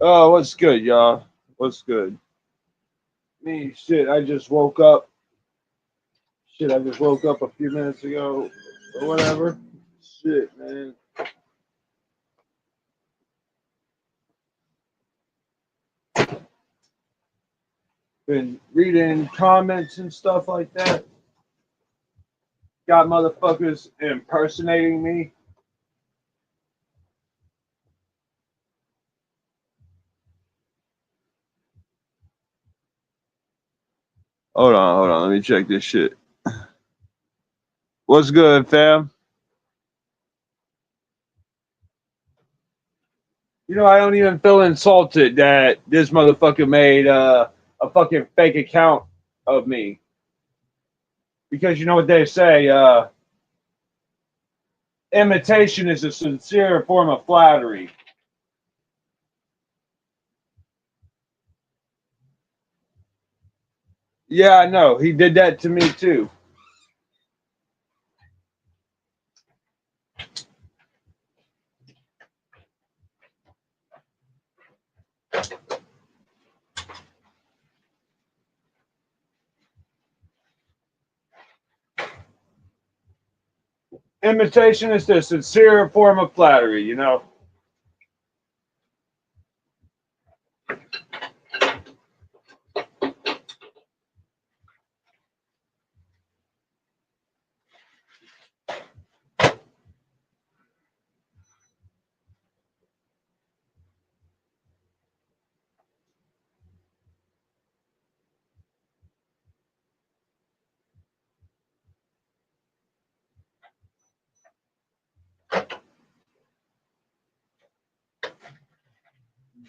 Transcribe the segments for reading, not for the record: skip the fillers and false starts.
Oh, what's good, y'all? What's good? Me, shit, I just woke up. Shit, I just woke up a few minutes ago or whatever. Shit, man. Been reading comments and stuff like that. Got motherfuckers impersonating me. Hold on. Let me check this shit. What's good, fam? I don't even feel insulted that this motherfucker made a fucking fake account of me. Because you know what they say, imitation is a sincere form of flattery. Yeah, I know. He did that to me too. Imitation is the sincere form of flattery.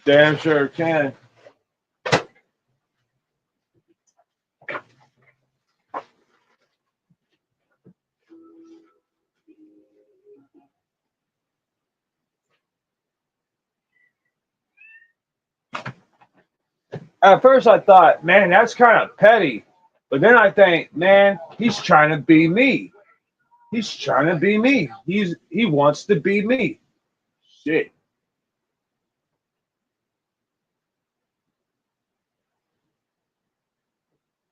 Damn sure can. At first, I thought, man, that's kind of petty. But then I think, man, he's trying to be me. He's trying to be me. He wants to be me. Shit.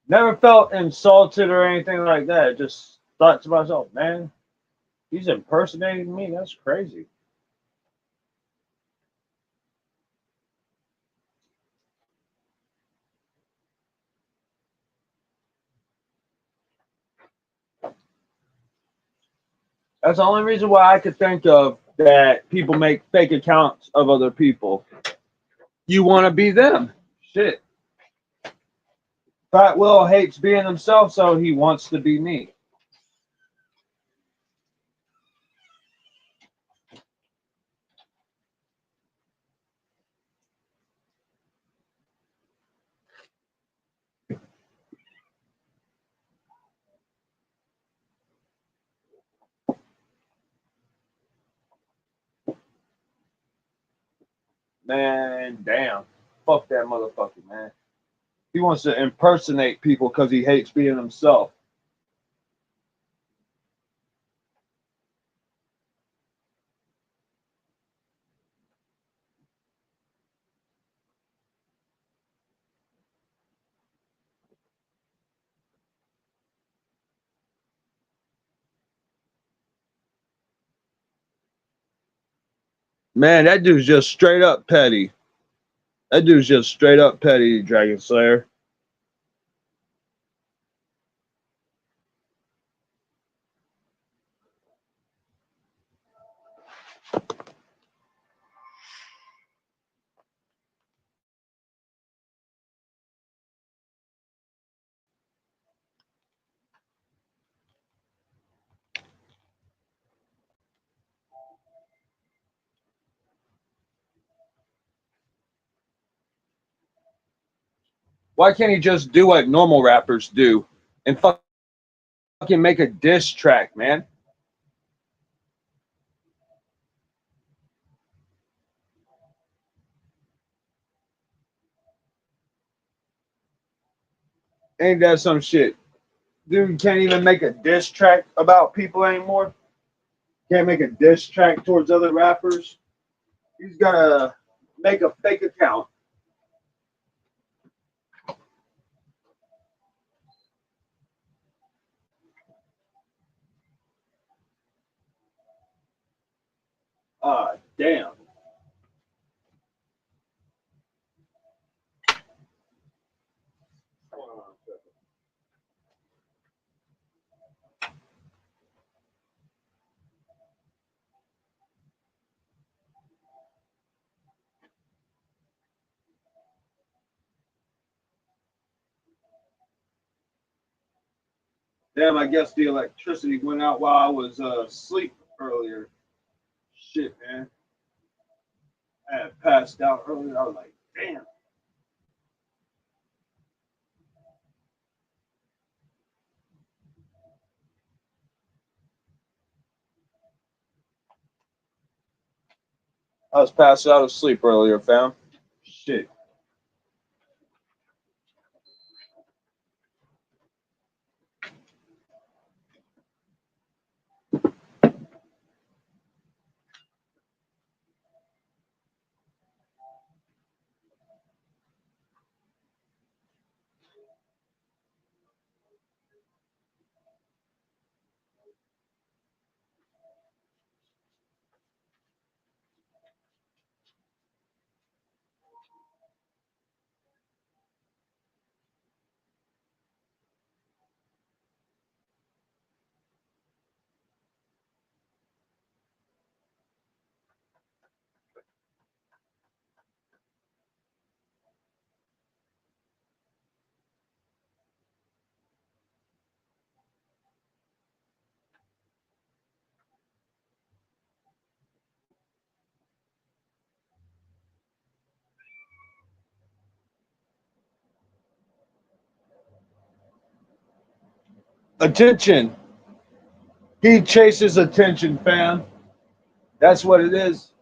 Never felt insulted or anything like that. Just thought to myself, man, he's impersonating me. That's crazy. That's the only reason why I could think of that people make fake accounts of other people. You want to be them. Shit. Fat Will hates being himself, so he wants to be me. Man, damn. Fuck that motherfucker, man. He wants to impersonate people because he hates being himself. Man, that dude's just straight up petty. That dude's just straight up petty, Dragon Slayer. Why can't he just do what normal rappers do and fucking make a diss track, man? Ain't that some shit? Dude can't even make a diss track about people anymore. Can't make a diss track towards other rappers. He's got a make a fake account. Damn. Hold on a second. Damn, I guess the electricity went out while I was asleep earlier. Shit, man. I had passed out earlier. I was like, damn. I was passed out of sleep earlier, fam. Shit. Attention. He chases attention, fam. That's what it is.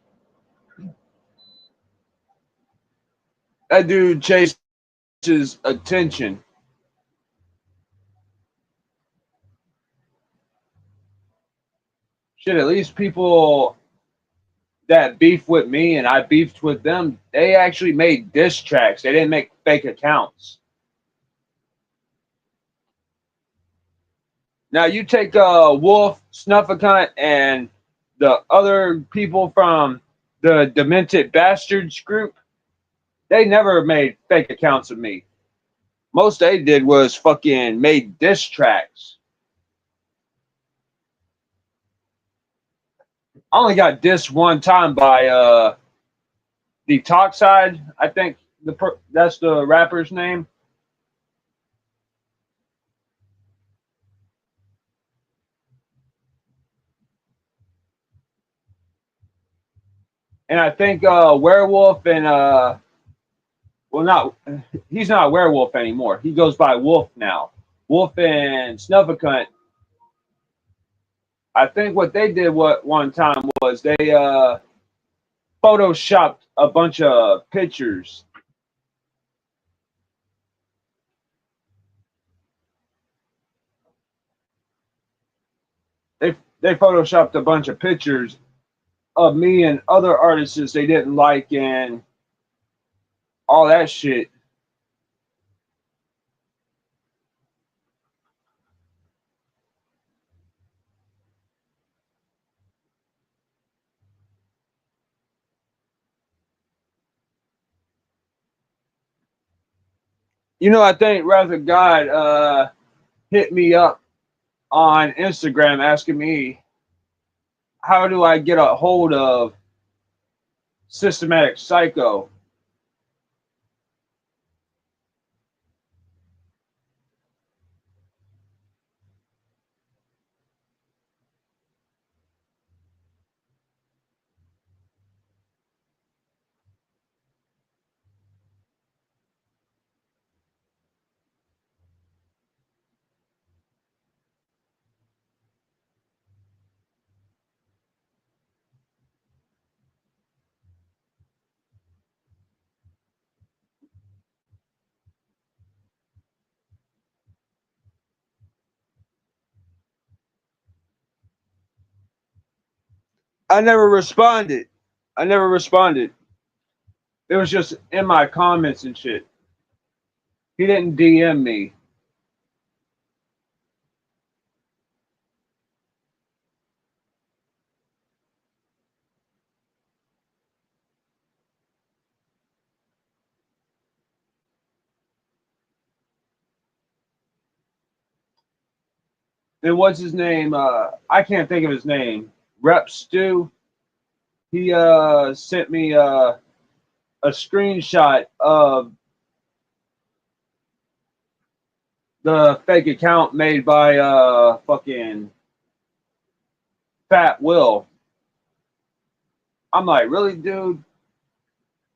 That dude chases attention. Shit, at least people that beef with me and I beefed with them, they actually made diss tracks. They didn't make fake accounts. Now you take Wolf, Snufflecunt, and the other people from the Demented Bastards group, they never made fake accounts of me. Most they did was fucking made diss tracks. I only got dissed one time by the Talk Side. I think that's the rapper's name. And I think Werewolf and well, not he's not a werewolf anymore. He goes by Wolf now. Wolf and Snufflecunt. I think what they did what one time was they photoshopped a bunch of pictures. They photoshopped a bunch of pictures of me and other artists they didn't like and all that shit. You know, I think Wrath of God hit me up on Instagram asking me how do I get a hold of Systematic Psycho. I never responded. I never responded. It was just in my comments and shit. He didn't DM me. And what's his name? I can't think of his name. Rep Stu. He sent me a screenshot of the fake account made by fucking Fat Will. I'm like, really, dude?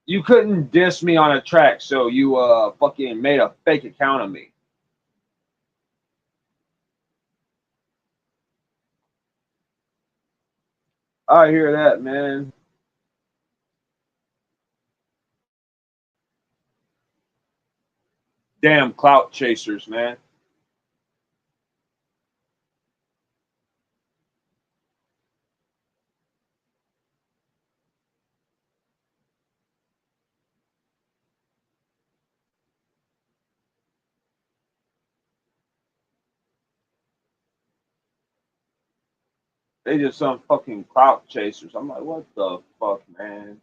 You couldn't diss me on a track, so you fucking made a fake account of me. I hear that, man. Damn clout chasers, man. They just some fucking clout chasers. I'm like, what the fuck, man?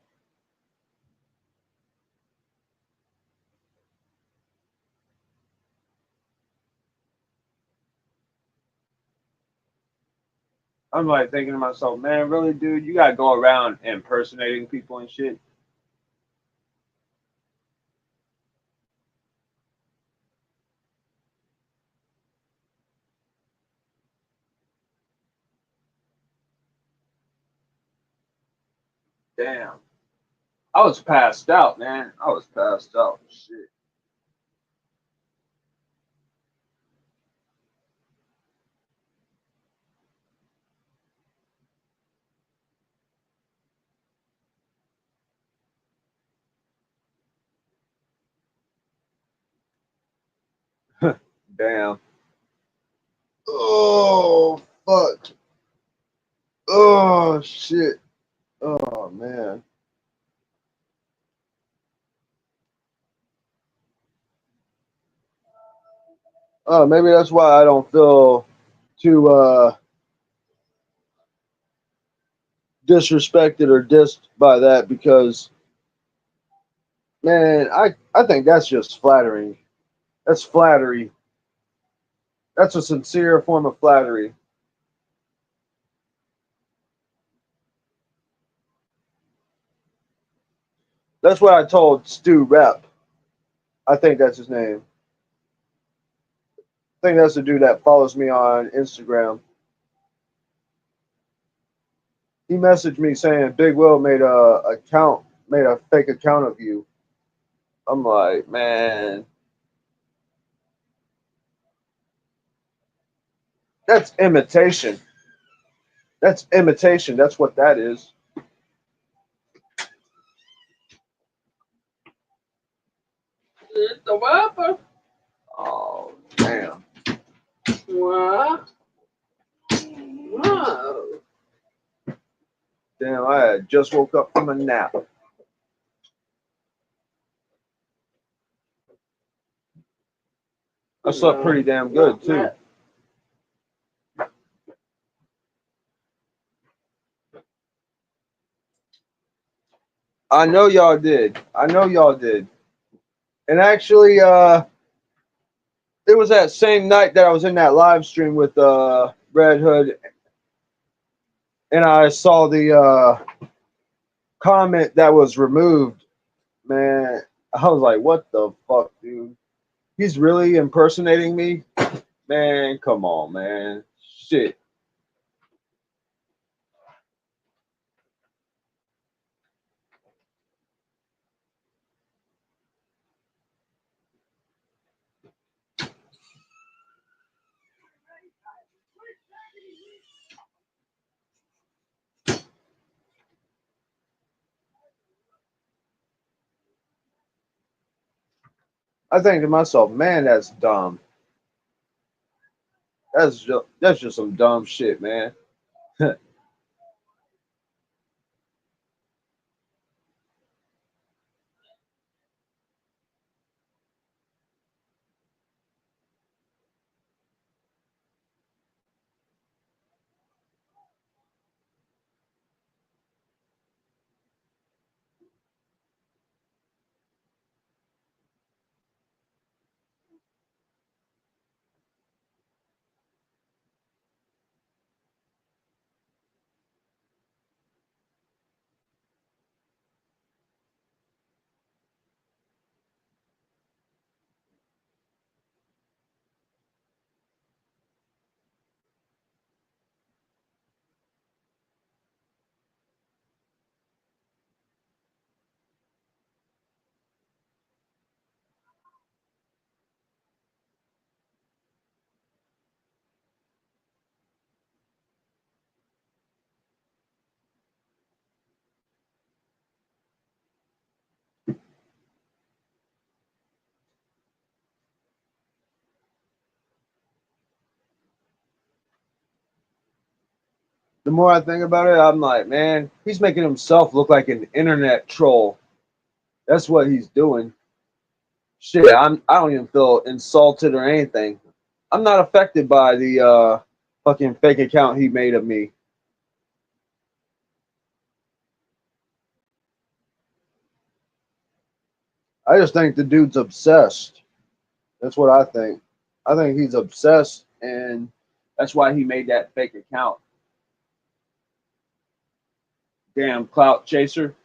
I'm like thinking to myself, man, really, dude, you gotta go around impersonating people and shit. Damn. I was passed out, man. I was passed out. Shit. Damn. Oh fuck. Oh shit. Oh man. Oh, maybe that's why I don't feel too disrespected or dissed by that because man, I think that's just flattering. That's flattery. That's a sincere form of flattery. That's what I told Stu Rep. I think that's his name. I think that's the dude that follows me on Instagram. He messaged me saying Big Will made a fake account of you. I'm like, man, that's imitation. That's imitation. That's what that is. Oh, damn. What? Whoa. Damn, I had just woke up from a nap. I slept pretty damn good, too. I know y'all did. I know y'all did. And actually, it was that same night that I was in that live stream with Red Hood, and I saw the comment that was removed. Man, I was like, what the fuck, dude? He's really impersonating me? Man, come on, man. Shit. I think to myself, man, that's dumb. That's just some dumb shit, man. The more I think about it, I'm like, man, he's making himself look like an internet troll. That's what he's doing. Shit, I don't even feel insulted or anything. I'm not affected by the fucking fake account he made of me. I just think the dude's obsessed. That's what I think. I think he's obsessed, and that's why he made that fake account. Damn clout chaser.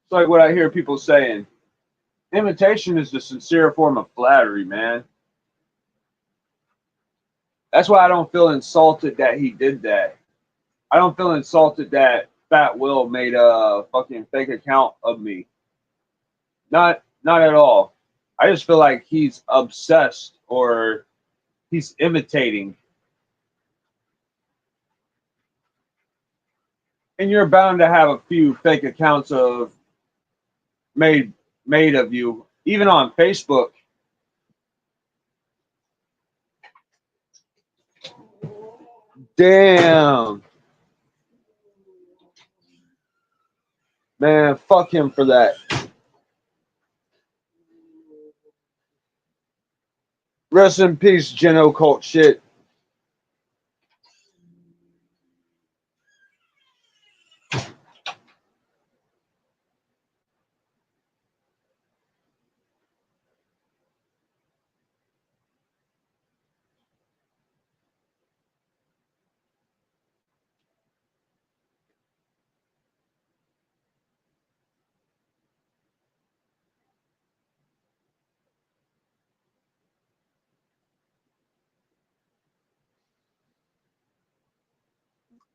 It's like what I hear people saying. Imitation is the sincere form of flattery, man. That's why I don't feel insulted that he did that. I don't feel insulted that Fat Will made a fucking fake account of me. Not at all. I just feel like he's obsessed or he's imitating. And you're bound to have a few fake accounts of made made of you, even on Facebook. Damn, man, fuck him for that. Rest in peace, Geno cult shit.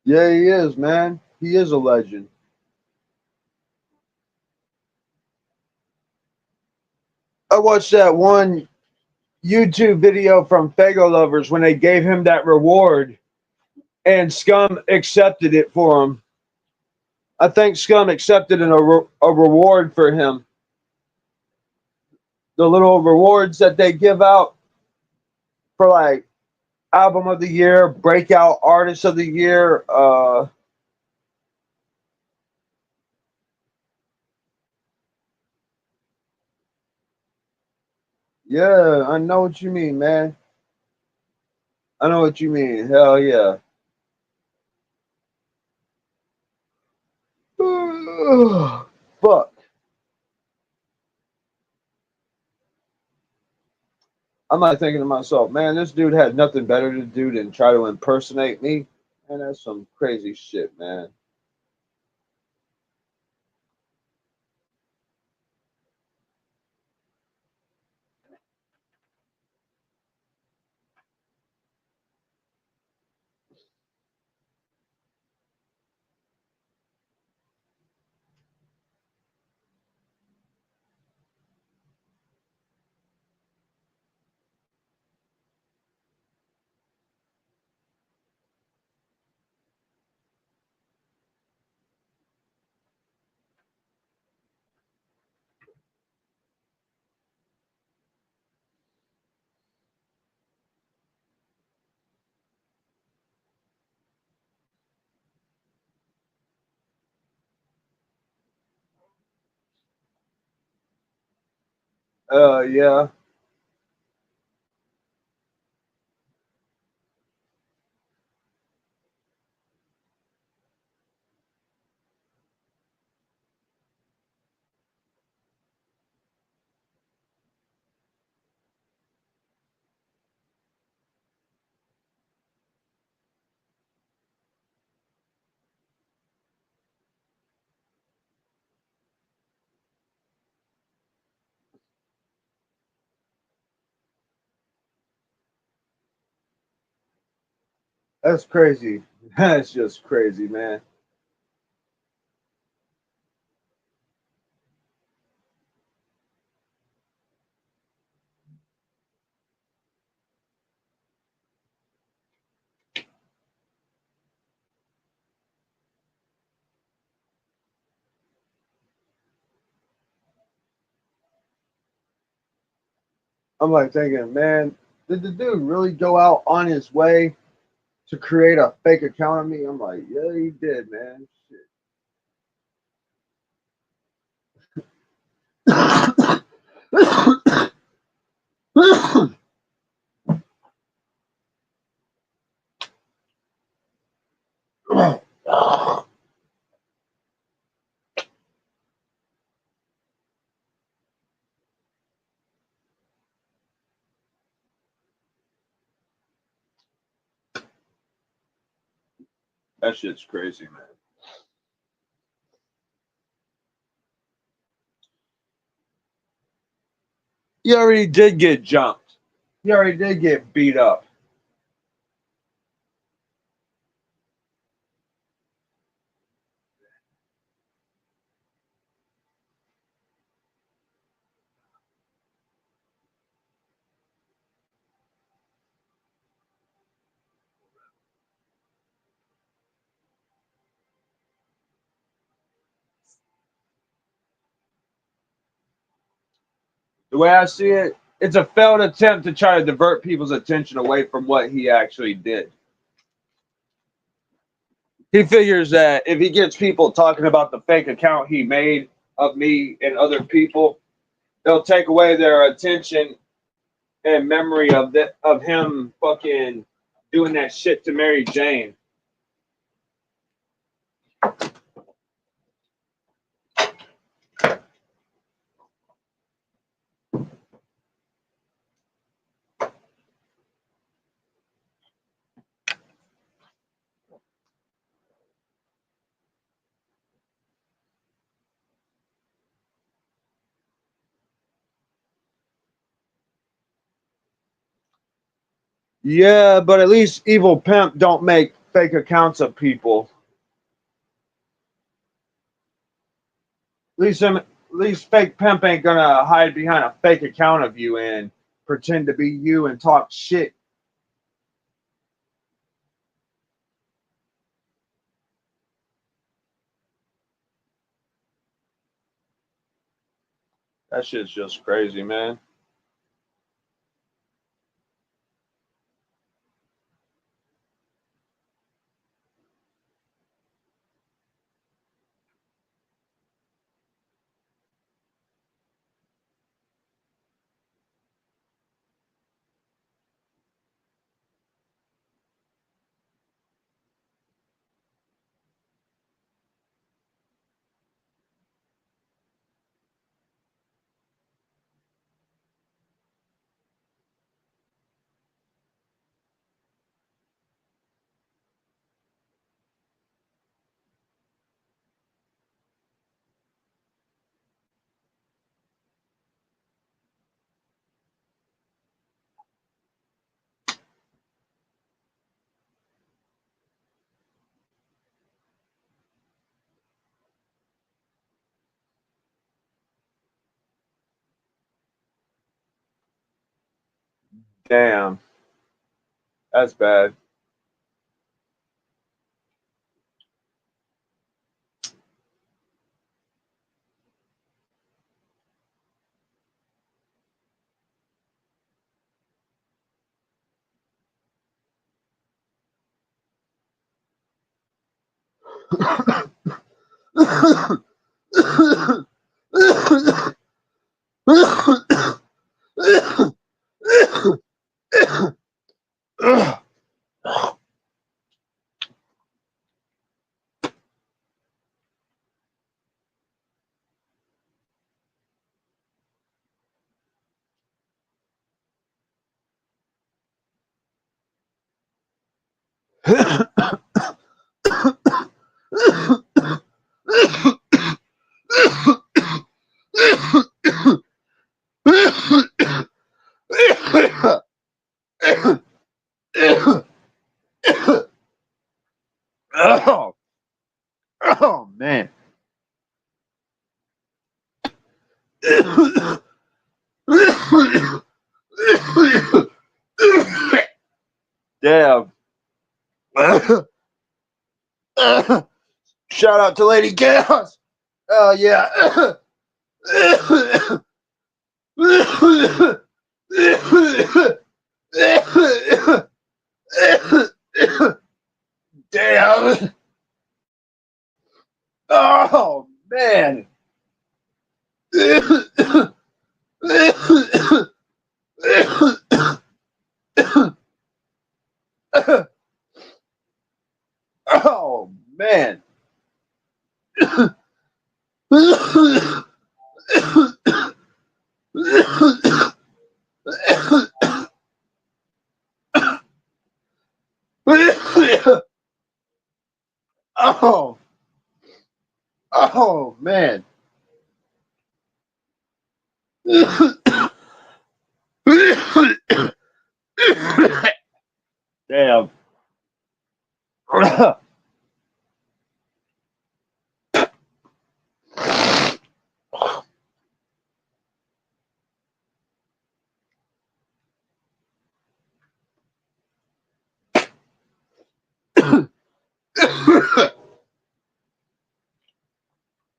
Yeah, he is, man. He is a legend. I watched that one YouTube video from Fago Lovers when they gave him that reward and Scum accepted it for him. I think Scum accepted a reward for him. The little rewards that they give out for like album of the year, breakout artist of the year. Yeah, I know what you mean, man. I know what you mean. Hell yeah. Fuck. I'm like thinking to myself, man, this dude had nothing better to do than try to impersonate me. Man, that's some crazy shit, man. Yeah. That's crazy. That's just crazy, man. I'm like thinking, man, did the dude really go out on his way to create a fake account of me? I'm like, yeah, he did, man. Shit. That shit's crazy, man. You already did get jumped. You already did get beat up. The way I see it, it's a failed attempt to try to divert people's attention away from what he actually did. He figures that if he gets people talking about the fake account he made of me and other people, they'll take away their attention and memory of him fucking doing that shit to Mary Jane. Yeah, but at least Evil Pimp don't make fake accounts of people. At least fake Pimp ain't gonna hide behind a fake account of you and pretend to be you and talk shit. That shit's just crazy, man. Damn, that's bad. Oh, oh man. Damn. Shout out to Lady Chaos. Oh yeah. Damn. Oh, man. Oh, man. Oh, oh, man. Damn.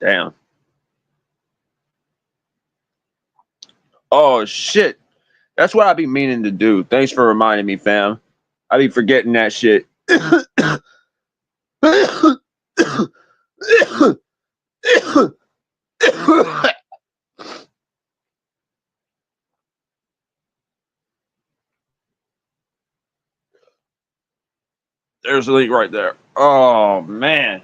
Damn. Oh, shit. That's what I be meaning to do. Thanks for reminding me, fam. I be forgetting that shit. There's a leak right there. Oh, man.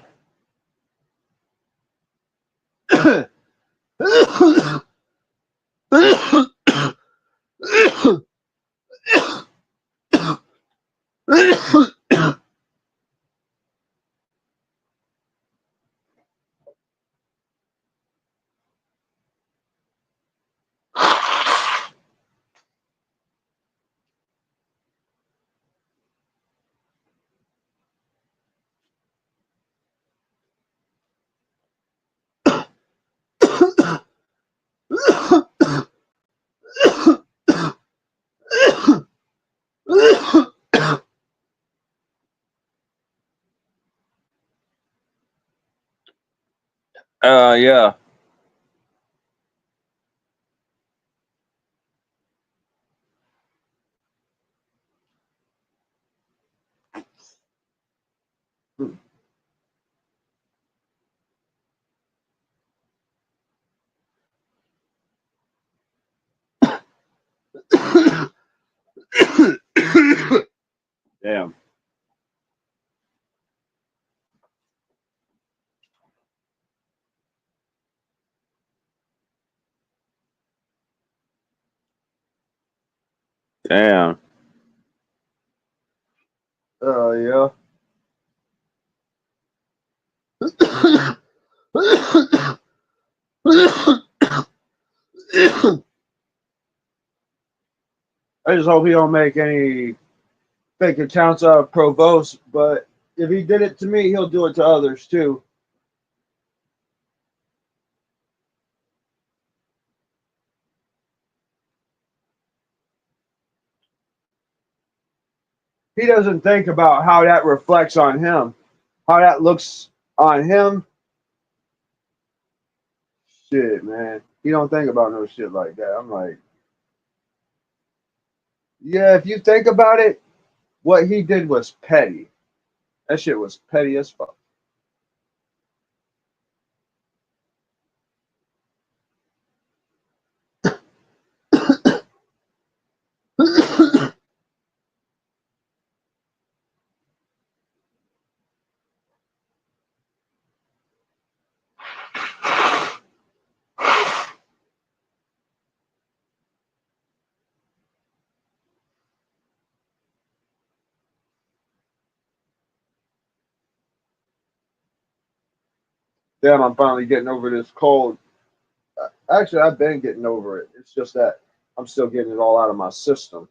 Yeah. Damn. Damn. Yeah. I just hope he don't make any fake accounts of Provost, but if he did it to me, he'll do it to others too. He doesn't think about how that reflects on him, how that looks on him. Shit, man. He don't think about no shit like that. I'm like, yeah, if you think about it, what he did was petty. That shit was petty as fuck. Damn, I'm finally getting over this cold. Actually, I've been getting over it. It's just that I'm still getting it all out of my system.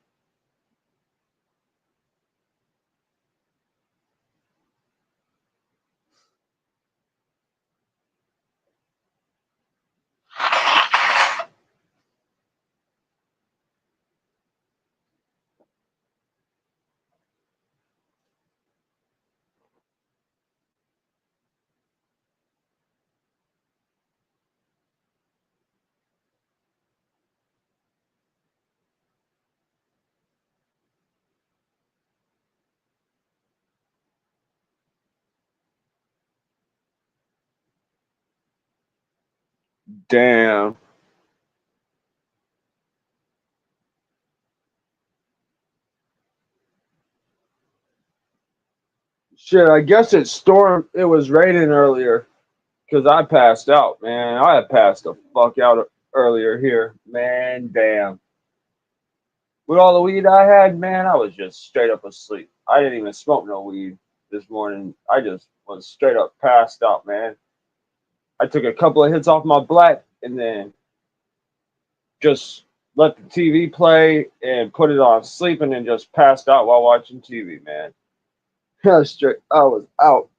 Damn. Shit, I guess it stormed. It was raining earlier because I passed out, man. I had passed the fuck out earlier here. Man, damn. With all the weed I had, man, I was just straight up asleep. I didn't even smoke no weed this morning. I just was straight up passed out, man. I took a couple of hits off my black and then just let the TV play and put it on sleep and then just passed out while watching TV, man. Straight, I was out.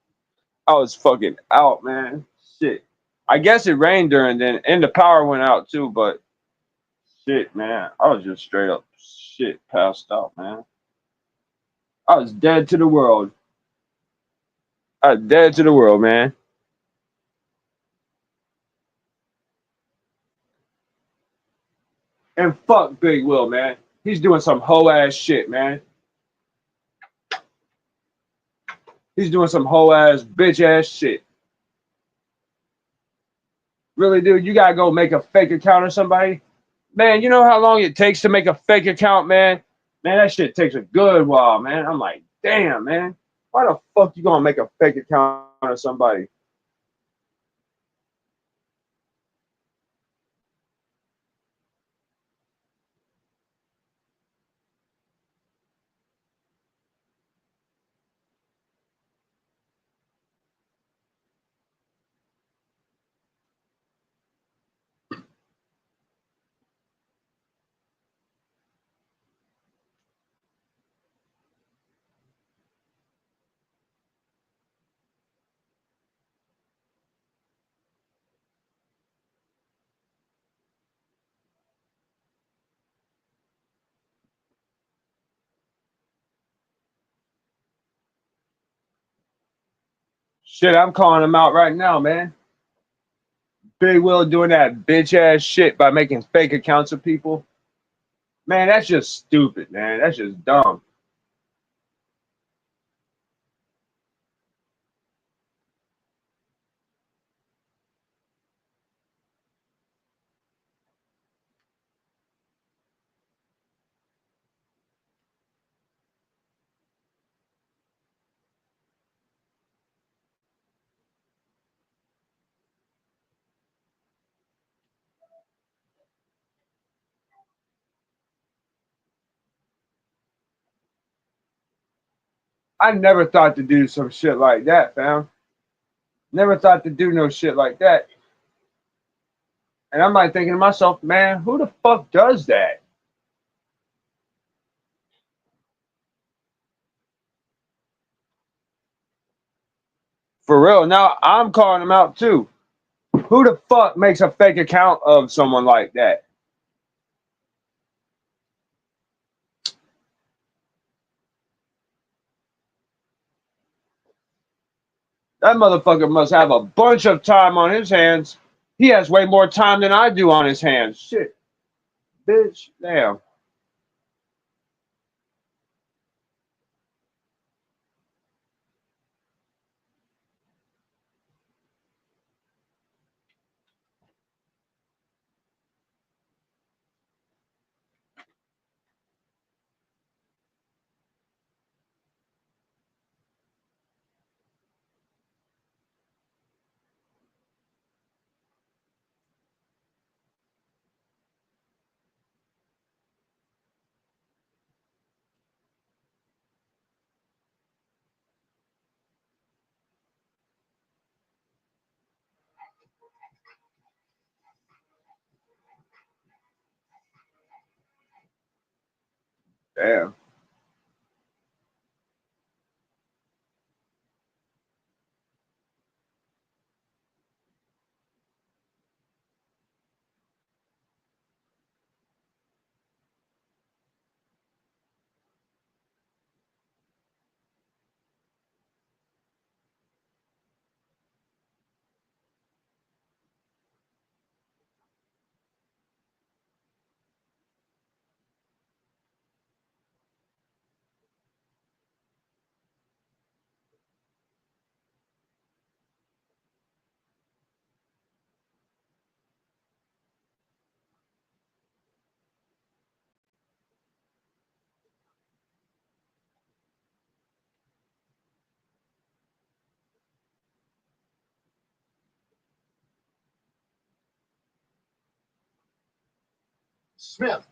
I was fucking out, man. Shit. I guess it rained during then and the power went out too, but shit, man. I was just straight up shit passed out, man. I was dead to the world. I was dead to the world, man. And fuck Big Will, man. He's doing some hoe ass shit, man. He's doing some hoe ass bitch ass shit. Really, dude, you gotta go make a fake account or somebody. Man, you know how long it takes to make a fake account, man? Man, that shit takes a good while, man. I'm like, damn, man. Why the fuck you gonna make a fake account of somebody? Shit, I'm calling him out right now, man. Big Will doing that bitch ass shit by making fake accounts of people. Man, that's just stupid, man. That's just dumb. I never thought to do some shit like that, fam. Never thought to do no shit like that. And I'm like thinking to myself, man, who the fuck does that? For real. Now I'm calling him out too. Who the fuck makes a fake account of someone like that? That motherfucker must have a bunch of time on his hands. He has way more time than I do on his hands. Shit, bitch, damn, damn. Smith.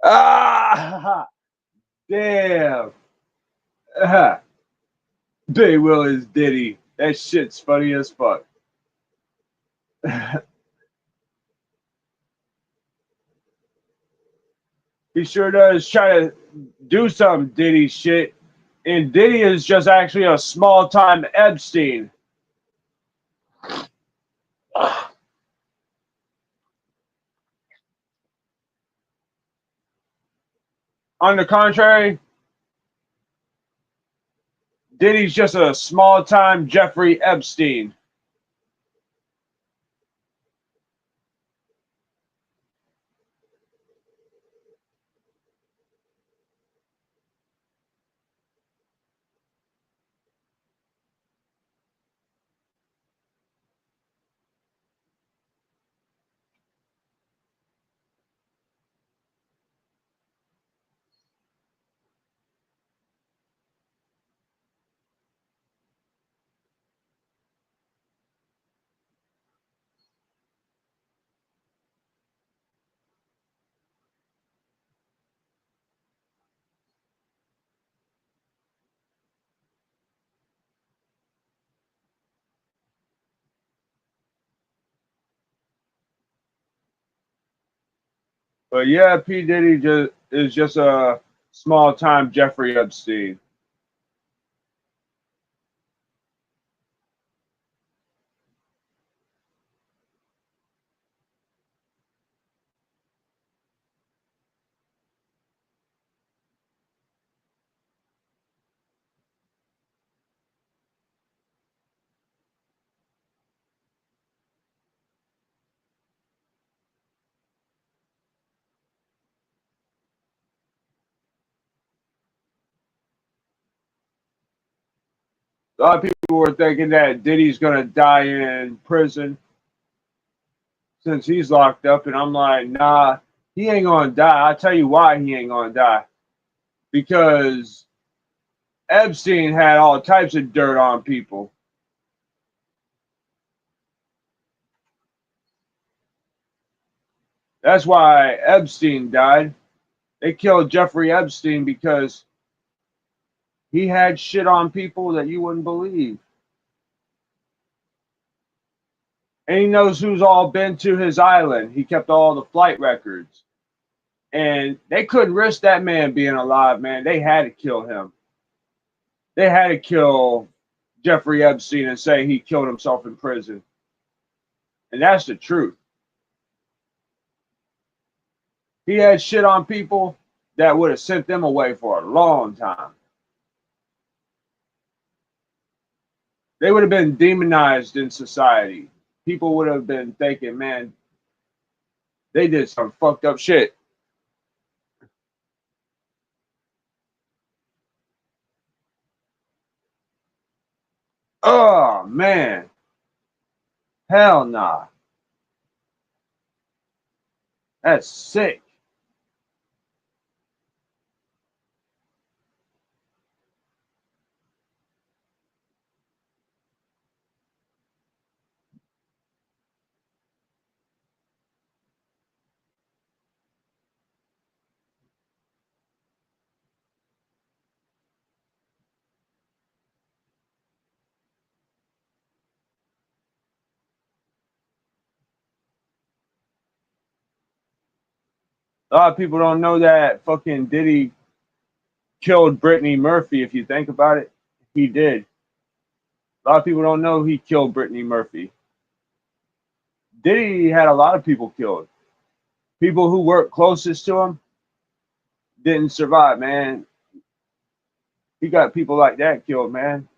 Ah, damn. Big Willie's Diddy. That shit's funny as fuck. He sure does try to do some Diddy shit. And Diddy is just actually a small time Epstein. On the contrary, Diddy's just a small time Jeffrey Epstein. But yeah, P. Diddy is just a small time Jeffrey Epstein. A lot of people were thinking that Diddy's gonna die in prison since he's locked up, and I'm like, nah, he ain't gonna die. I'll tell you why he ain't gonna die. Because Epstein had all types of dirt on people. That's why Epstein died. They killed Jeffrey Epstein because he had shit on people that you wouldn't believe. And he knows who's all been to his island. He kept all the flight records. And they couldn't risk that man being alive, man. They had to kill him. They had to kill Jeffrey Epstein and say he killed himself in prison. And that's the truth. He had shit on people that would have sent them away for a long time. They would have been demonized in society. People would have been thinking, man, they did some fucked up shit. Oh man, hell nah, that's sick. A lot of people don't know that fucking Diddy killed Brittany Murphy. If you think about it, he did. A lot of people don't know he killed Brittany Murphy. Diddy had a lot of people killed. People who worked closest to him didn't survive, man. He got people like that killed, man.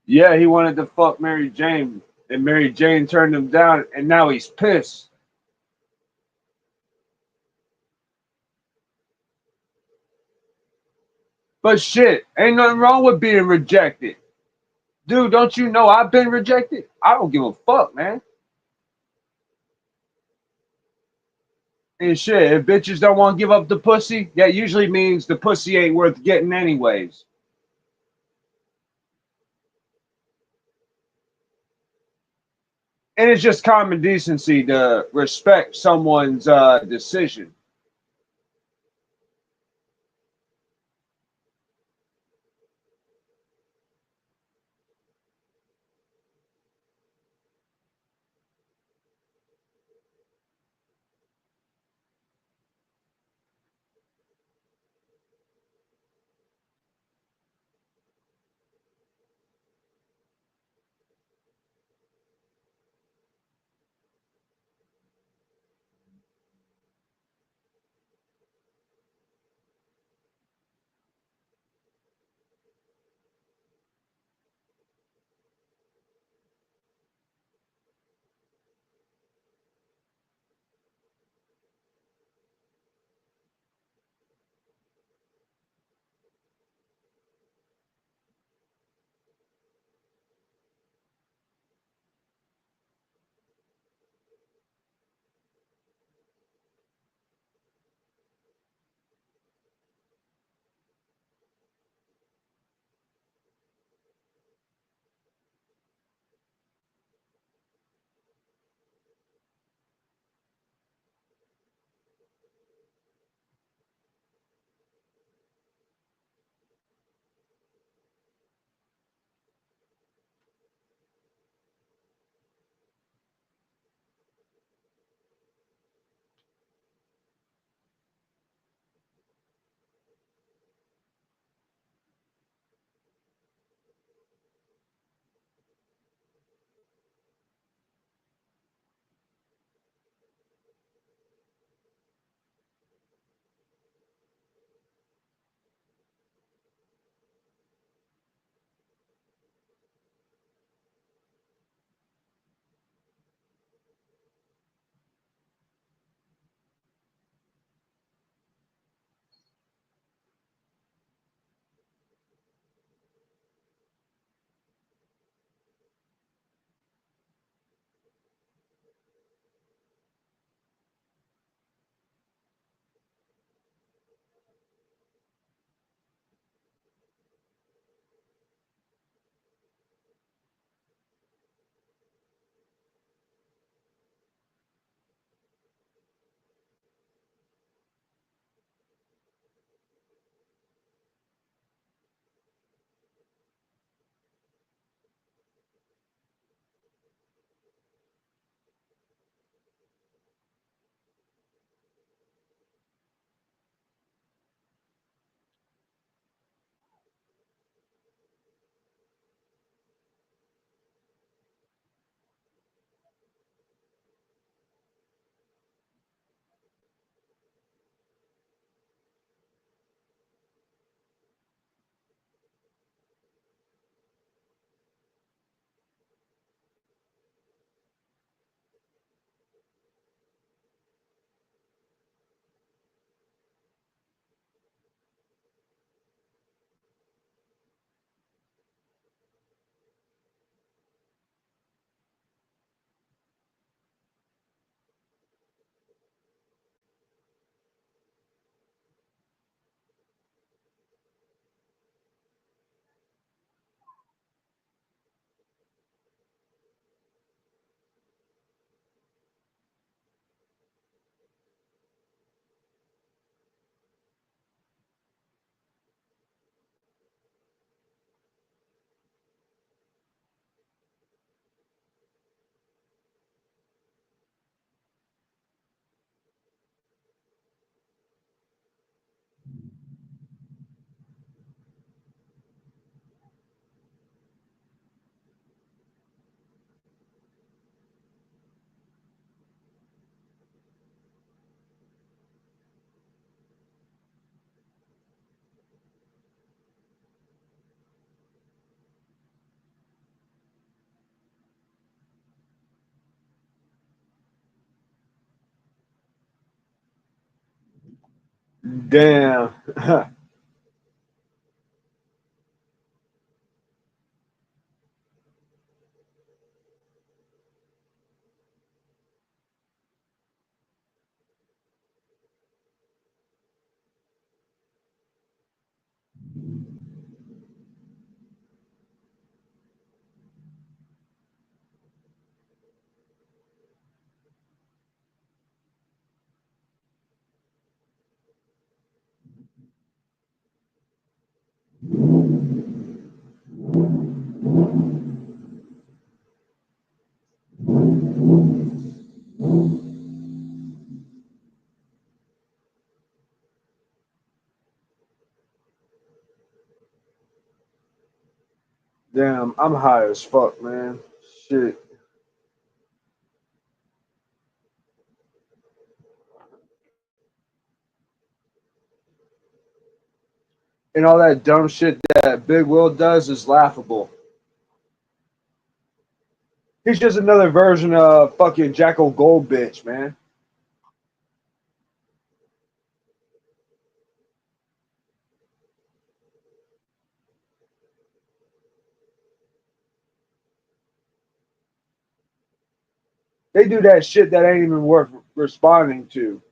Yeah, he wanted to fuck Mary Jane, and Mary Jane turned him down, and now he's pissed. But shit, ain't nothing wrong with being rejected. Dude, don't you know I've been rejected? I don't give a fuck, man. And shit, if bitches don't want to give up the pussy, that usually means the pussy ain't worth getting anyways. And it's just common decency to respect someone's decision. Damn. Damn, I'm high as fuck, man. Shit. And all that dumb shit that Big Will does is laughable. He's just another version of fucking Jackal Gold bitch, man. They do that shit that ain't even worth responding to.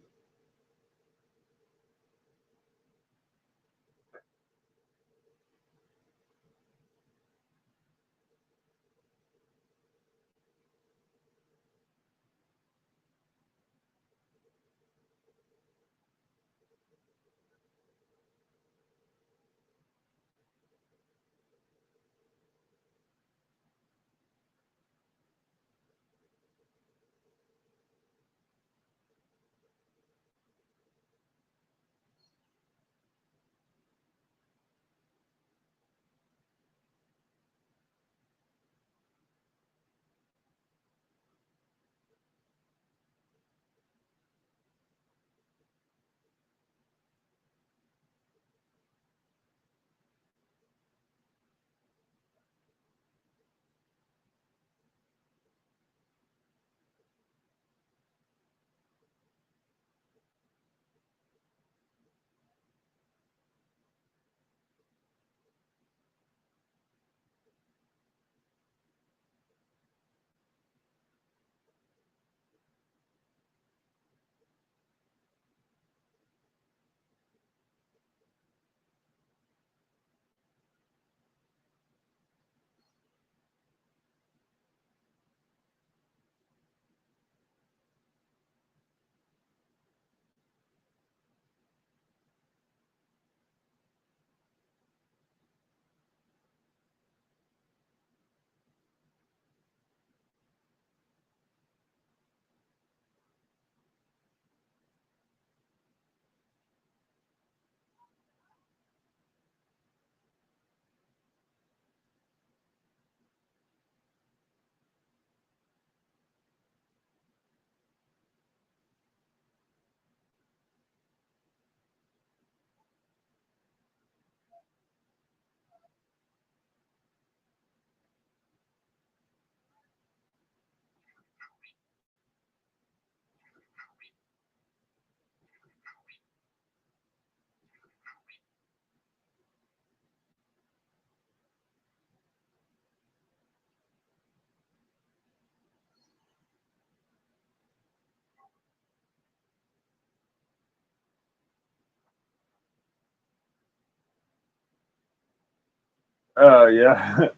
Yeah.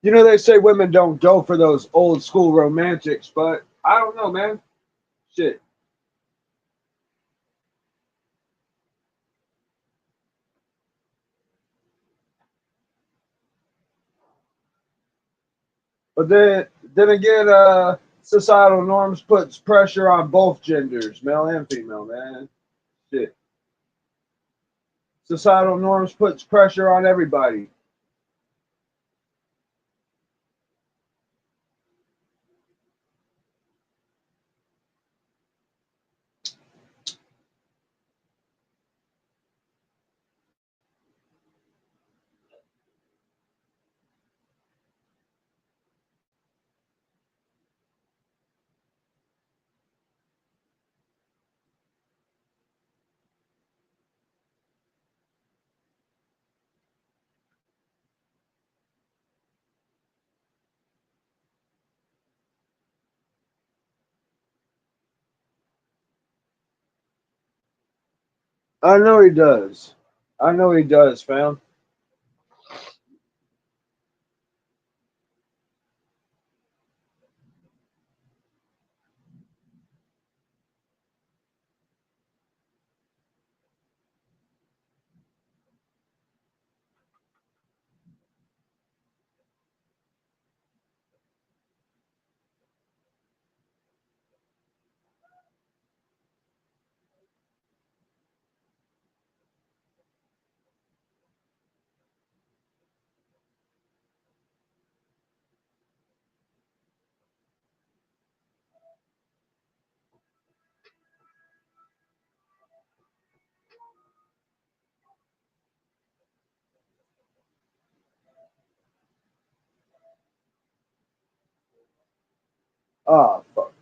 You know, they say women don't go for those old school romantics, but I don't know, man. Shit. But then again, Societal norms puts pressure on both genders, male and female, man. Shit. Societal norms puts pressure on everybody. I know he does. I know he does, fam. Ah, fuck.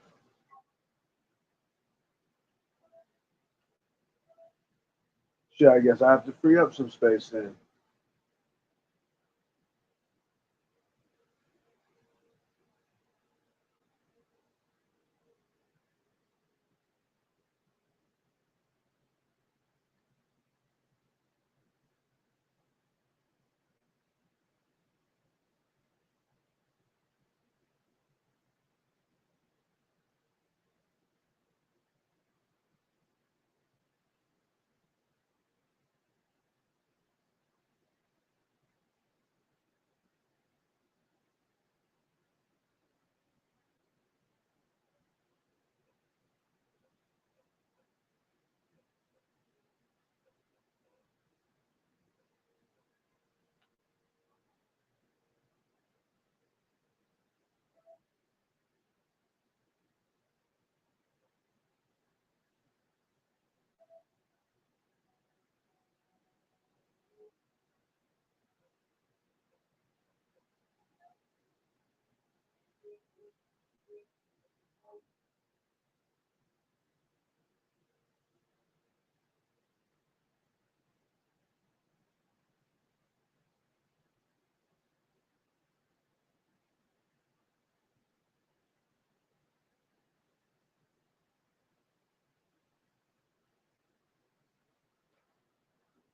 Shit, I guess I have to free up some space then.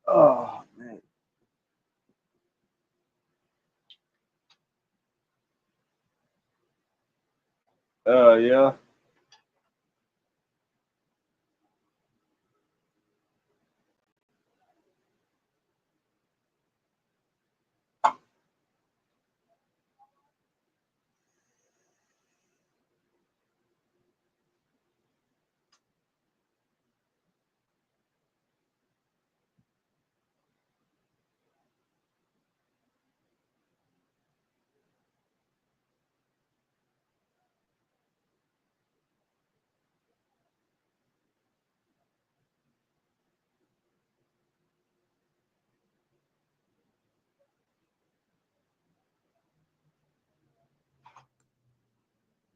Oh man. Yeah.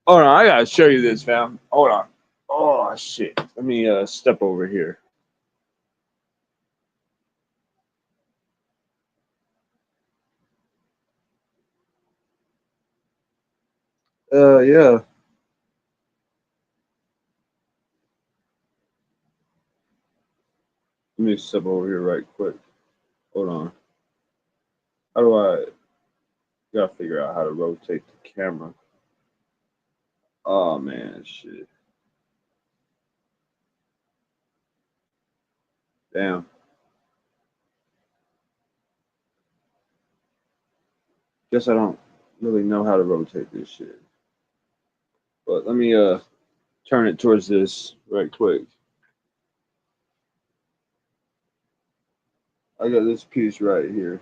Hold on, I gotta show you this, fam. Hold on. Oh shit. Let me step over here. Yeah. Let me step over here right quick. Hold on. How do I gotta figure out how to rotate the camera? Oh man, shit. Damn. Guess I don't really know how to rotate this shit. But let me turn it towards this right quick. I got this piece right here.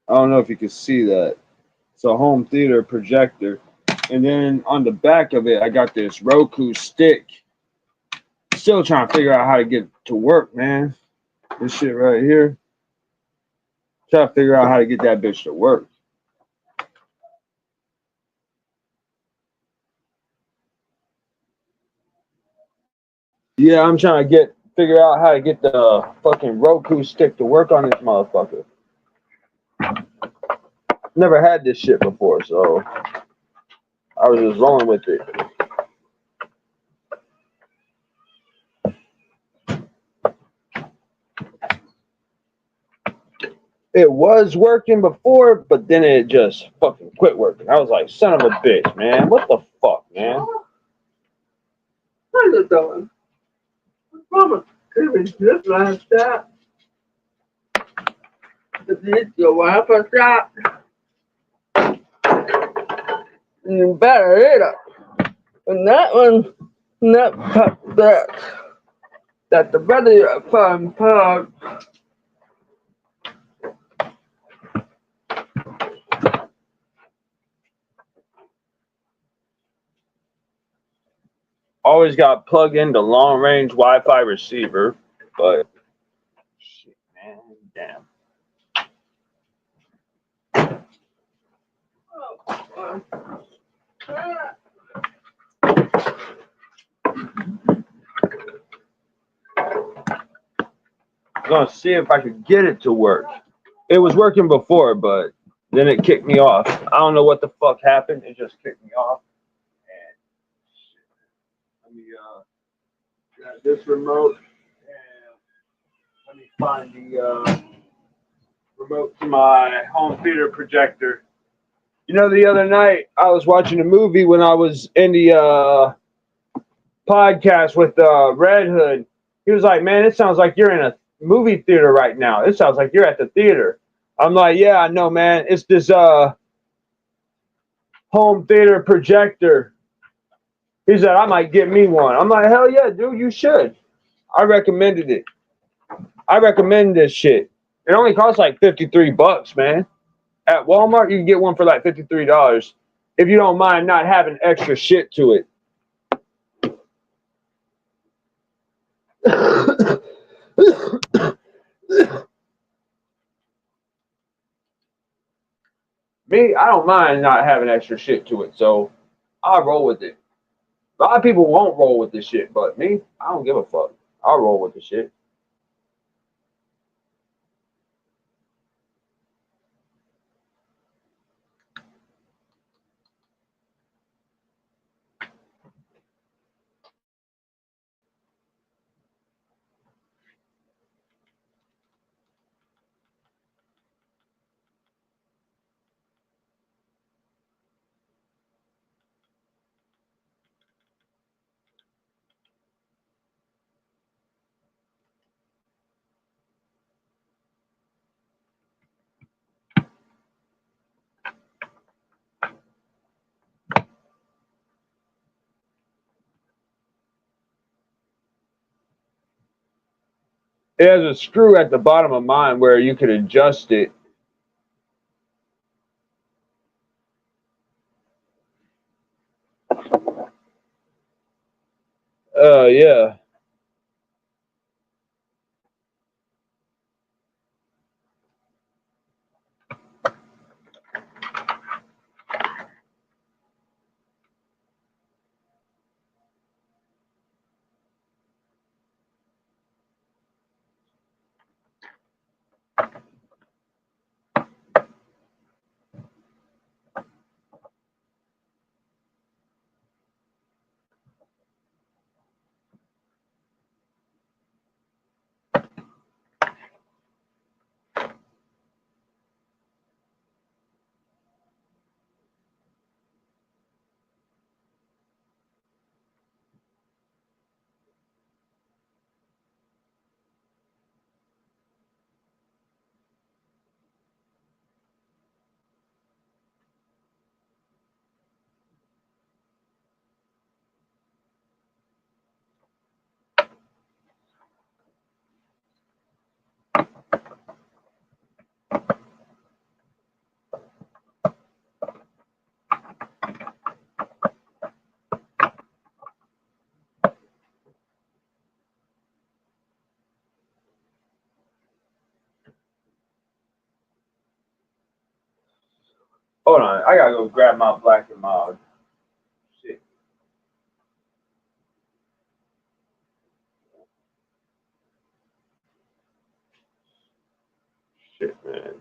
I don't know if you can see that. It's a home theater projector. And then on the back of it, I got this Roku stick. Still trying to figure out how to get to work, man. This shit right here. Trying to figure out how to get that bitch to work. Yeah, I'm trying to figure out how to get the fucking Roku stick to work on this motherfucker. Never had this shit before, so I was just rolling with it. It was working before, but then it just fucking quit working. I was like, son of a bitch, man. What the fuck, man? How's it going? Mama, it was just like that. It's your wife or shot. You better eat it. And that one, that the brother you're fun pug. Always got plugged into long range Wi-Fi receiver, but shit, man, damn. I'm gonna see if I could get it to work. It was working before, but then it kicked me off. I don't know what the fuck happened. It just kicked me off. And shit. Let me grab this remote and let me find the remote to my home theater projector. You know, the other night I was watching a movie when I was in the podcast with Red Hood. He was like, "Man, it sounds like you're in a movie theater right now. It sounds like you're at the theater." I'm like, "Yeah, I know, man. It's this home theater projector." He said, "I might get me one." I'm like, "Hell yeah, dude, you should." I recommended it. I recommend this shit. It only costs like $53, man. At Walmart, you can get one for like $53 if you don't mind not having extra shit to it. Me, I don't mind not having extra shit to it, so I'll roll with it. A lot of people won't roll with this shit, but me, I don't give a fuck. I'll roll with the shit. It has a screw at the bottom of mine where you could adjust it. Yeah. Hold on, I gotta go grab my black and mild. Shit, shit, man.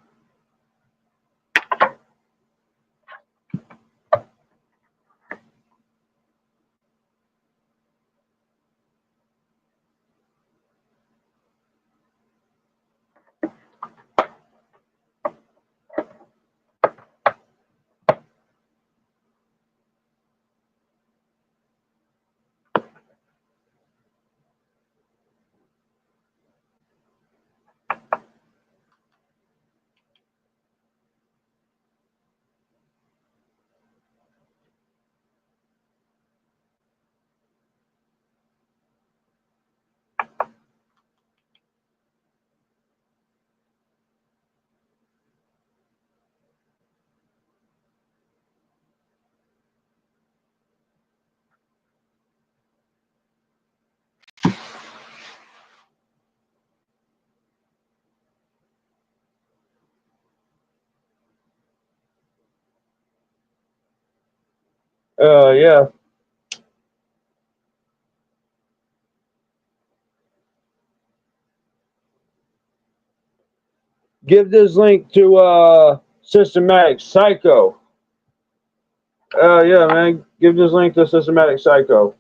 Yeah. Give this link to Systematic Psycho. Yeah, man. Give this link to Systematic Psycho.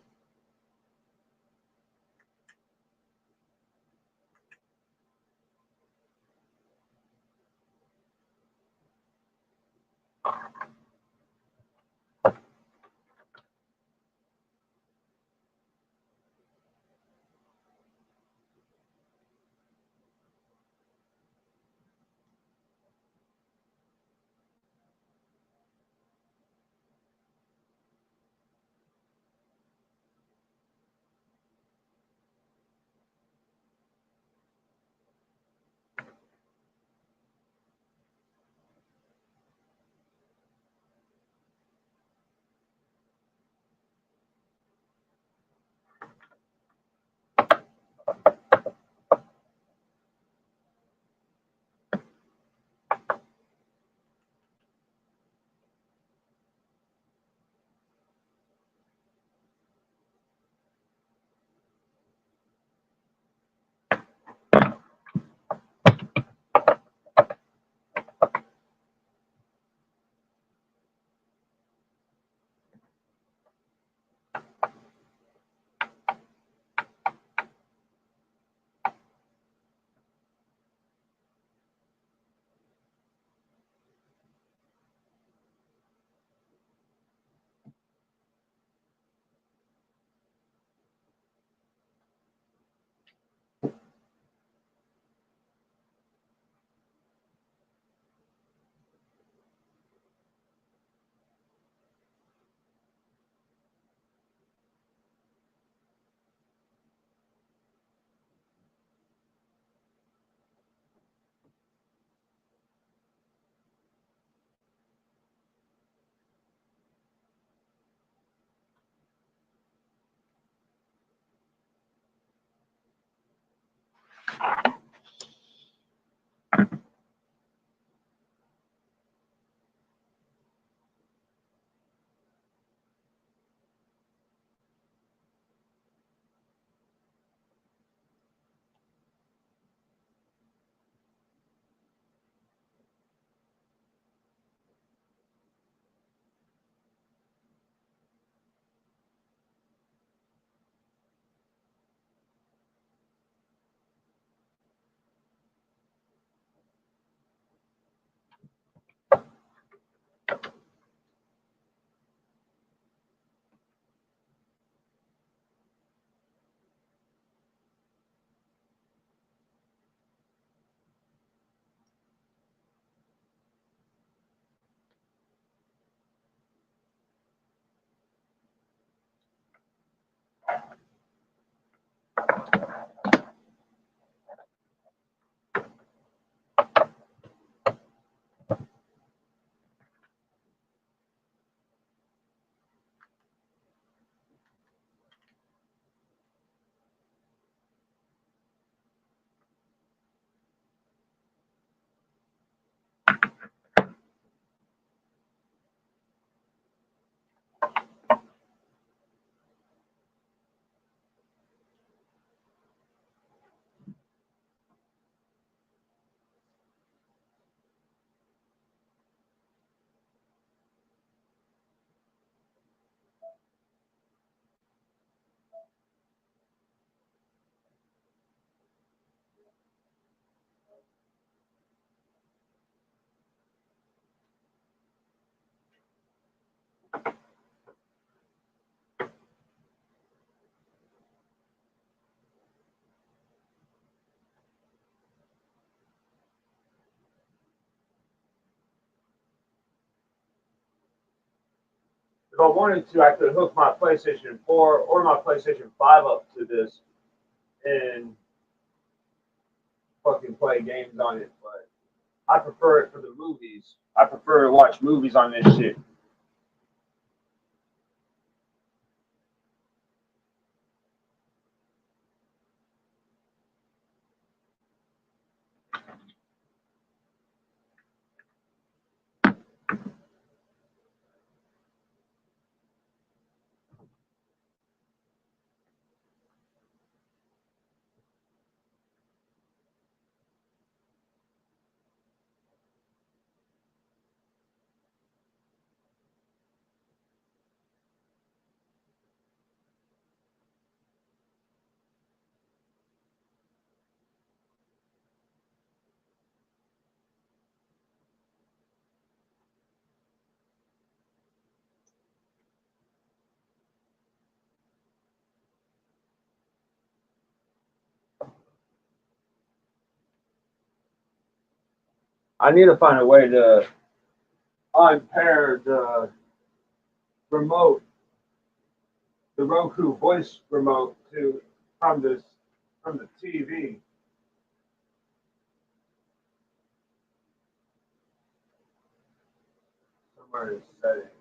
If I wanted to, I could hook my PlayStation 4 or my PlayStation 5 up to this and fucking play games on it. But I prefer it for the movies. I prefer to watch movies on this shit. I need to find a way to unpair the remote, the Roku voice remote to from this from the TV. Somewhere in settings.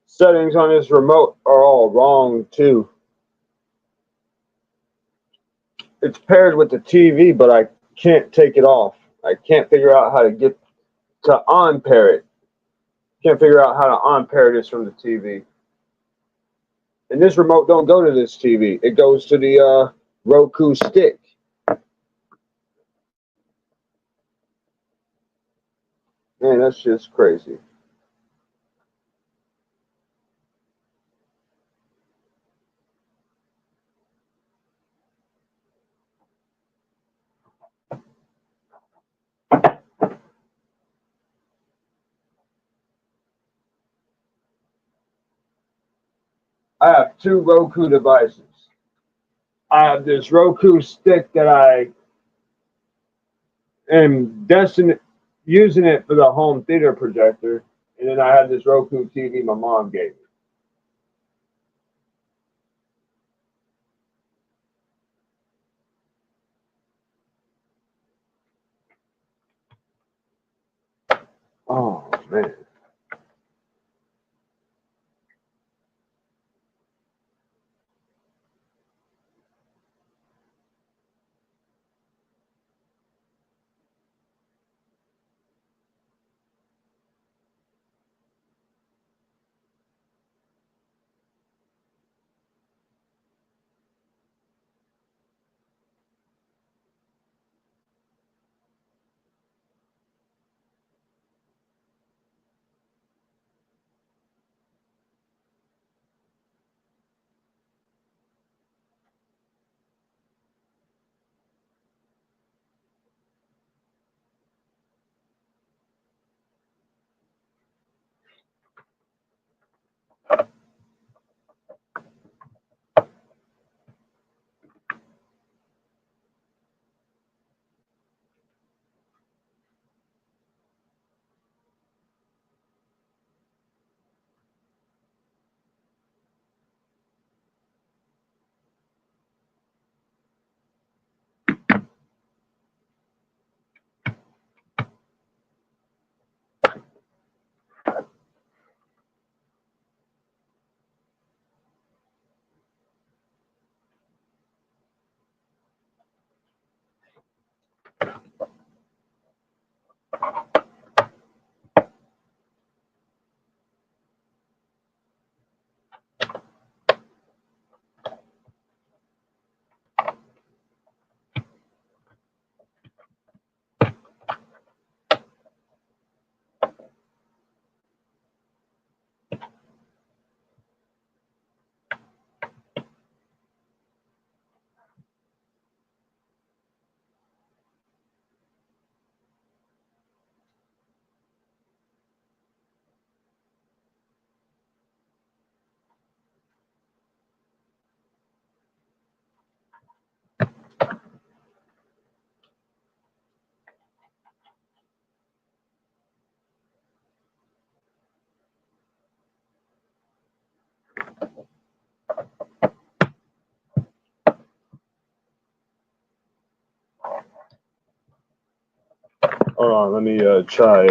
Settings on this remote are all wrong too. It's paired with the TV, but I can't take it off. I can't figure out how to get to unpair it. Can't figure out how to unpair this from the TV. And this remote don't go to this TV. It goes to the Roku stick. Man, that's just crazy. I have two Roku devices. I have this Roku stick that I am destined using it for the home theater projector, and then I have this Roku TV my mom gave me. Oh man. Hold on, let me try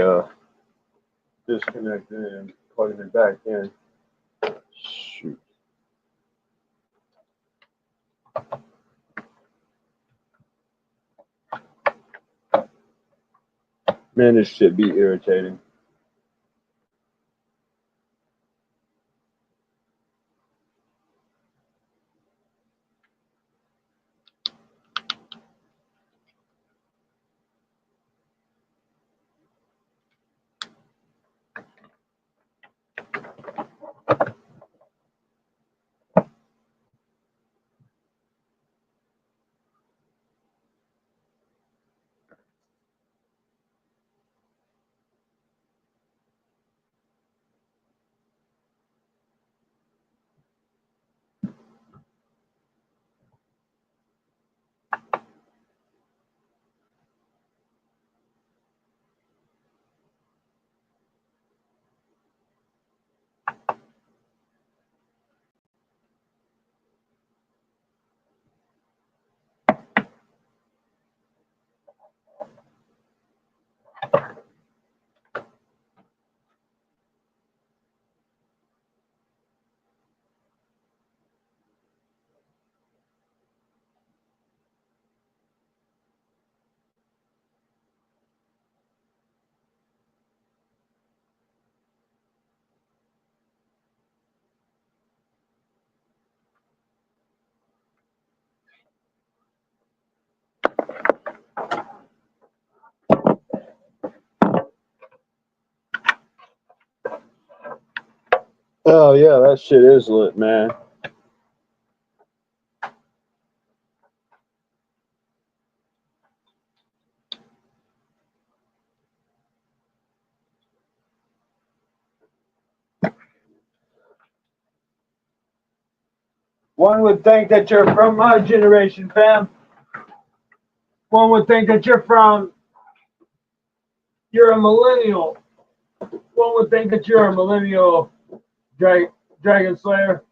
disconnecting and plugging it back in. Shoot. Man, this shit be irritating. Oh yeah, that shit is lit, man. One would think that you're from my generation, fam. One would think that you're a millennial. One would think that you're a millennial Dragon Slayer.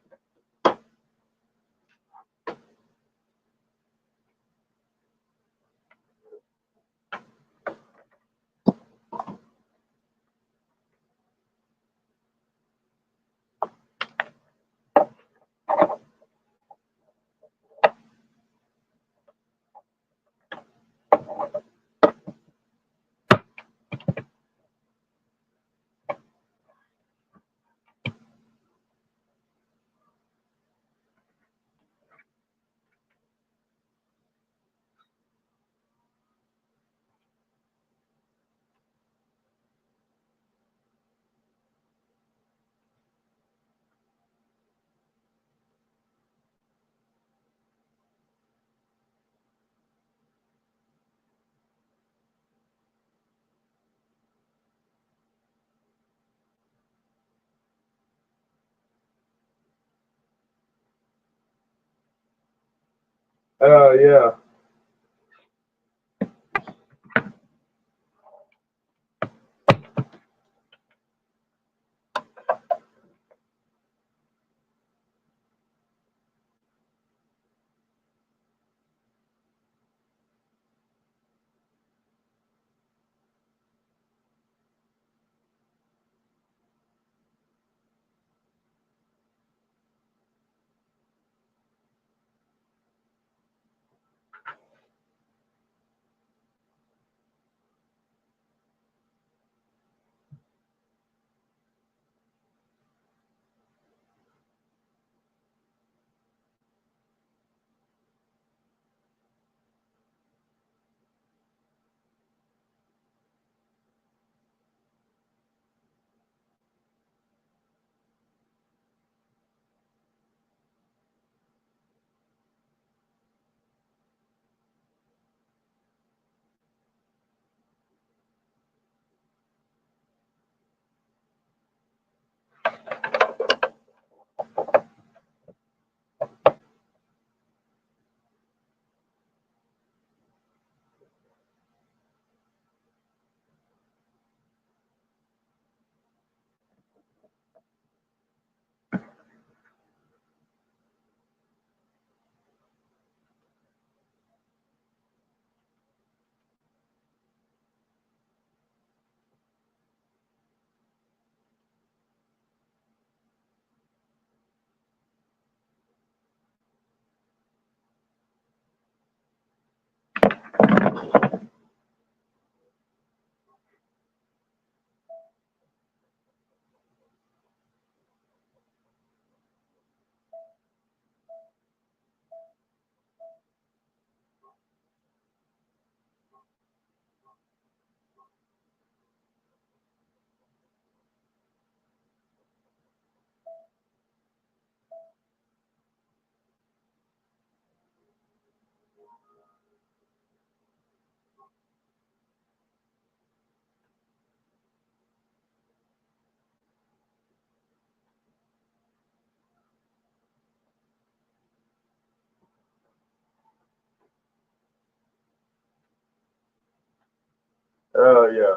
Oh yeah. Oh yeah.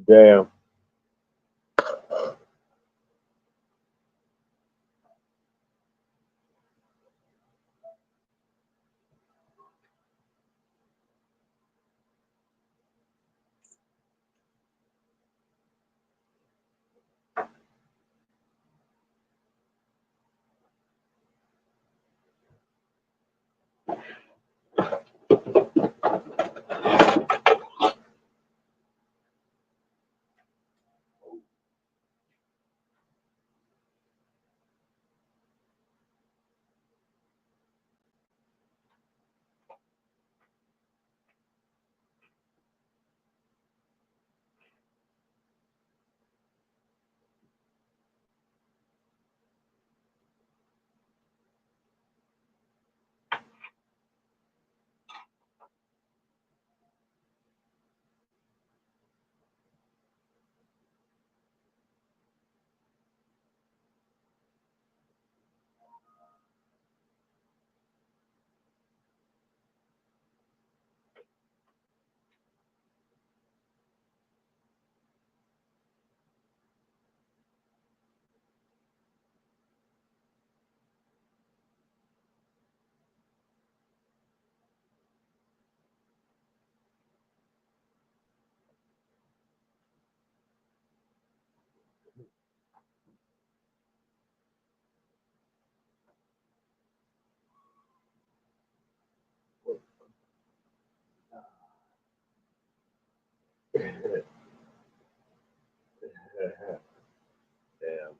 Damn. Damn.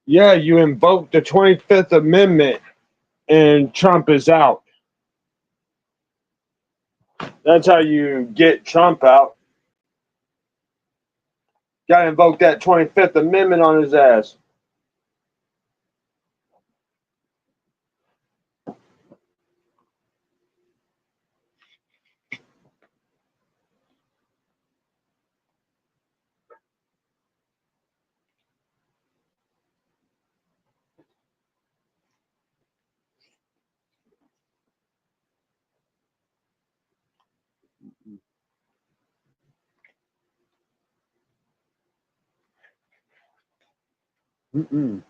Yeah, you invoke the 25th Amendment and Trump is out. That's how you get Trump out. Got to invoke that 25th Amendment on his ass. Mm-mm.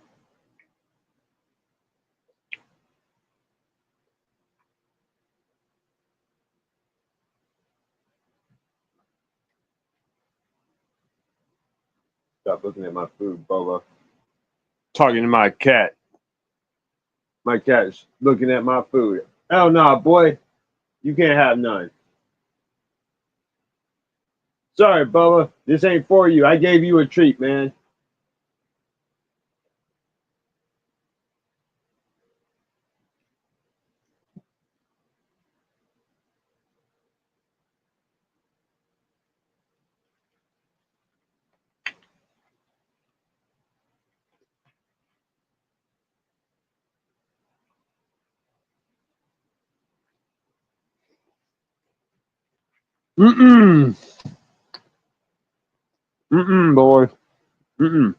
Stop looking at my food, Bola. Talking to my cat. My cat's looking at my food. Hell no, boy. You can't have none. Sorry, Bola. This ain't for you. I gave you a treat, man. Mm-mm. Mm-mm, boy. Mm-mm.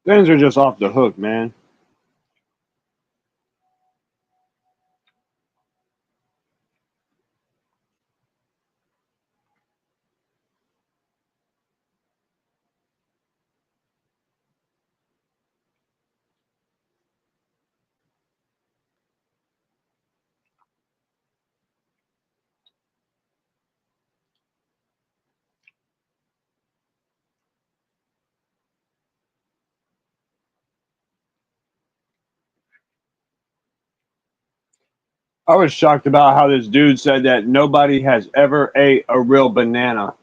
Things are just off the hook, man. I was shocked about how this dude said that nobody has ever ate a real banana.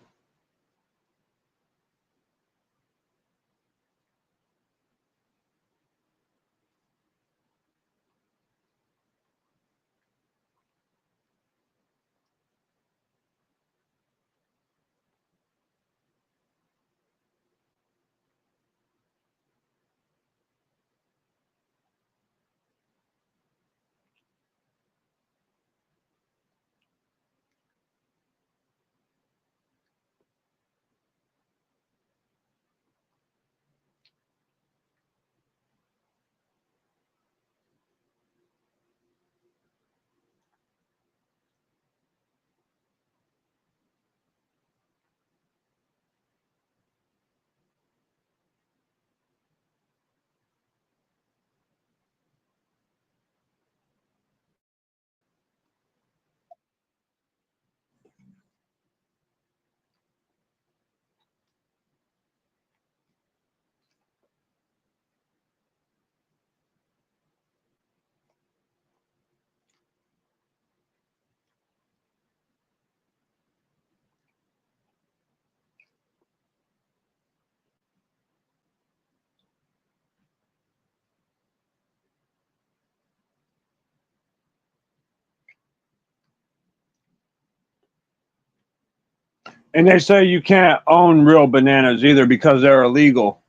And they say you can't own real bananas either because they're illegal.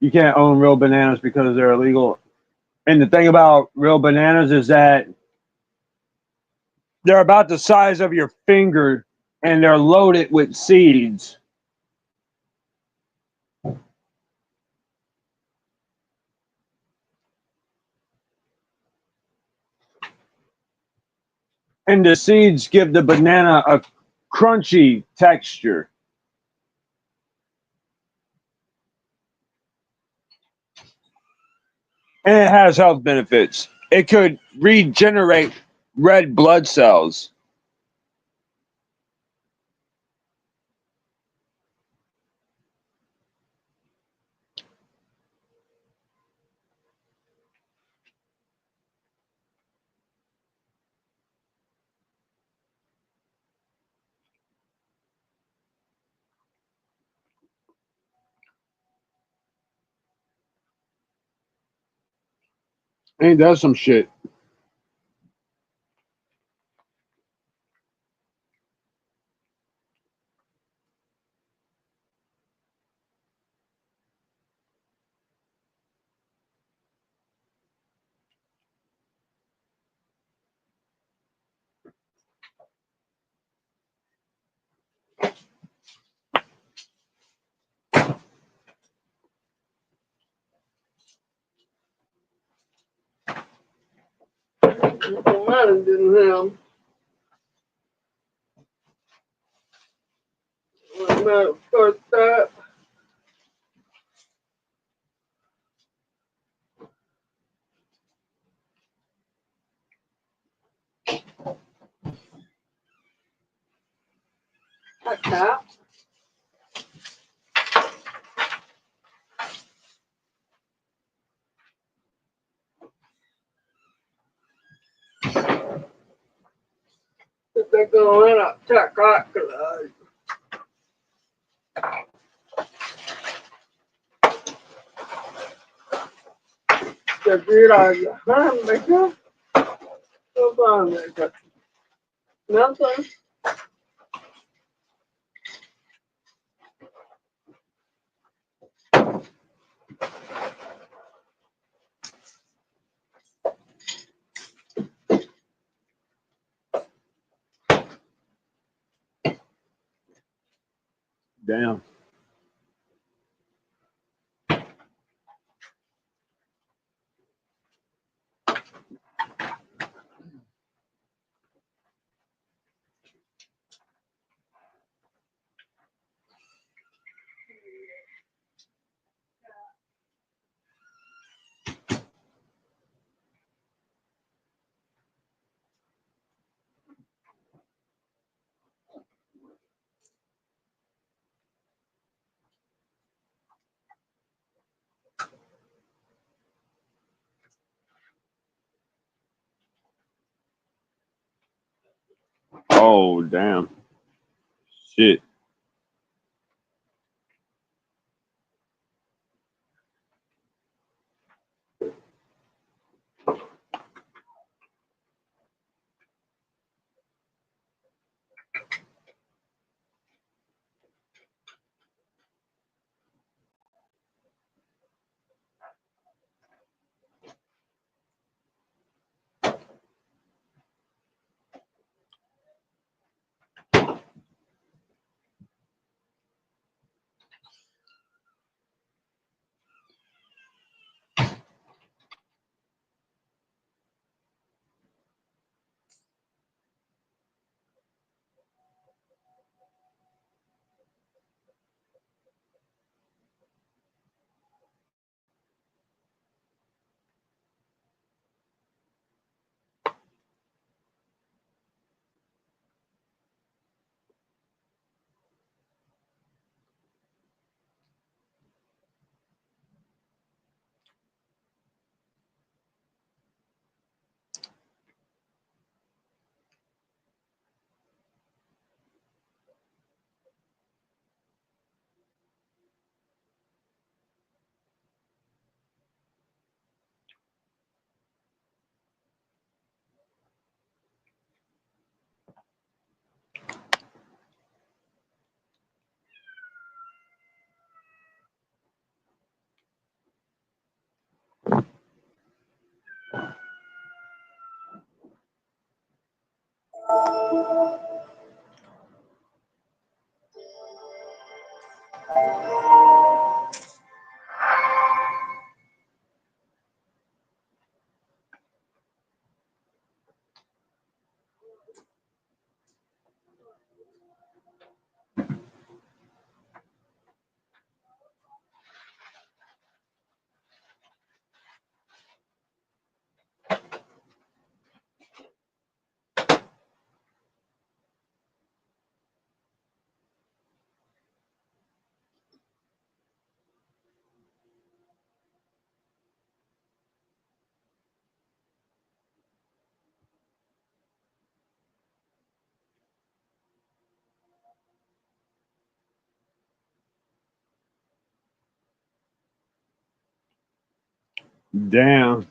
You can't own real bananas because they're illegal. And the thing about real bananas is that they're about the size of your finger and they're loaded with seeds. And the seeds give the banana a crunchy texture. And it has health benefits. It could regenerate red blood cells. Ain't that some shit? The man didn't have. When I first started. Like that. If they're going up, check out the good idea. Huh, maker? So fun, maker. Nothing. Damn. Oh, damn. Shit. Damn.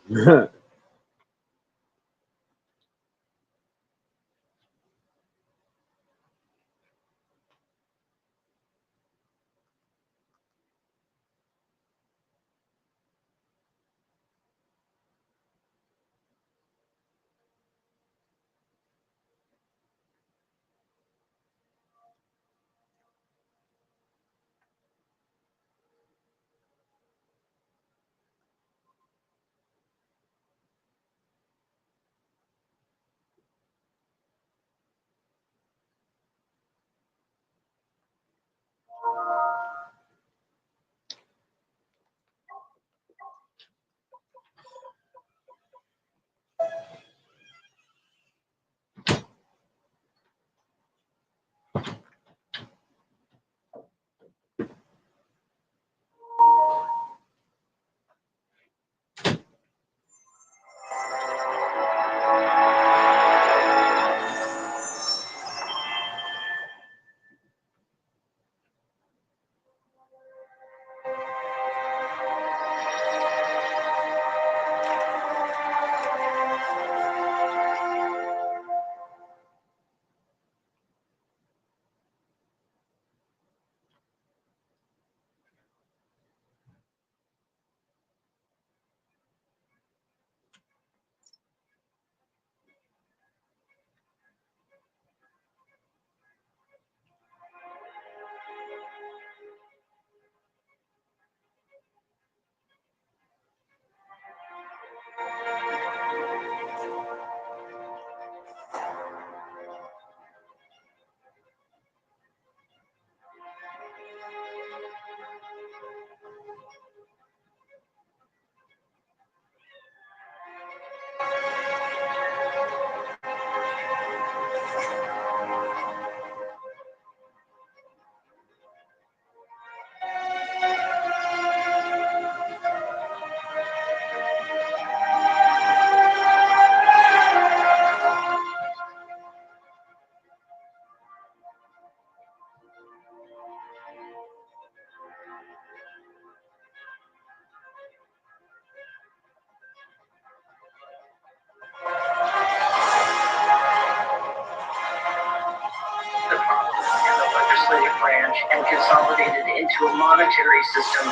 Legislative branch and consolidated into a monetary system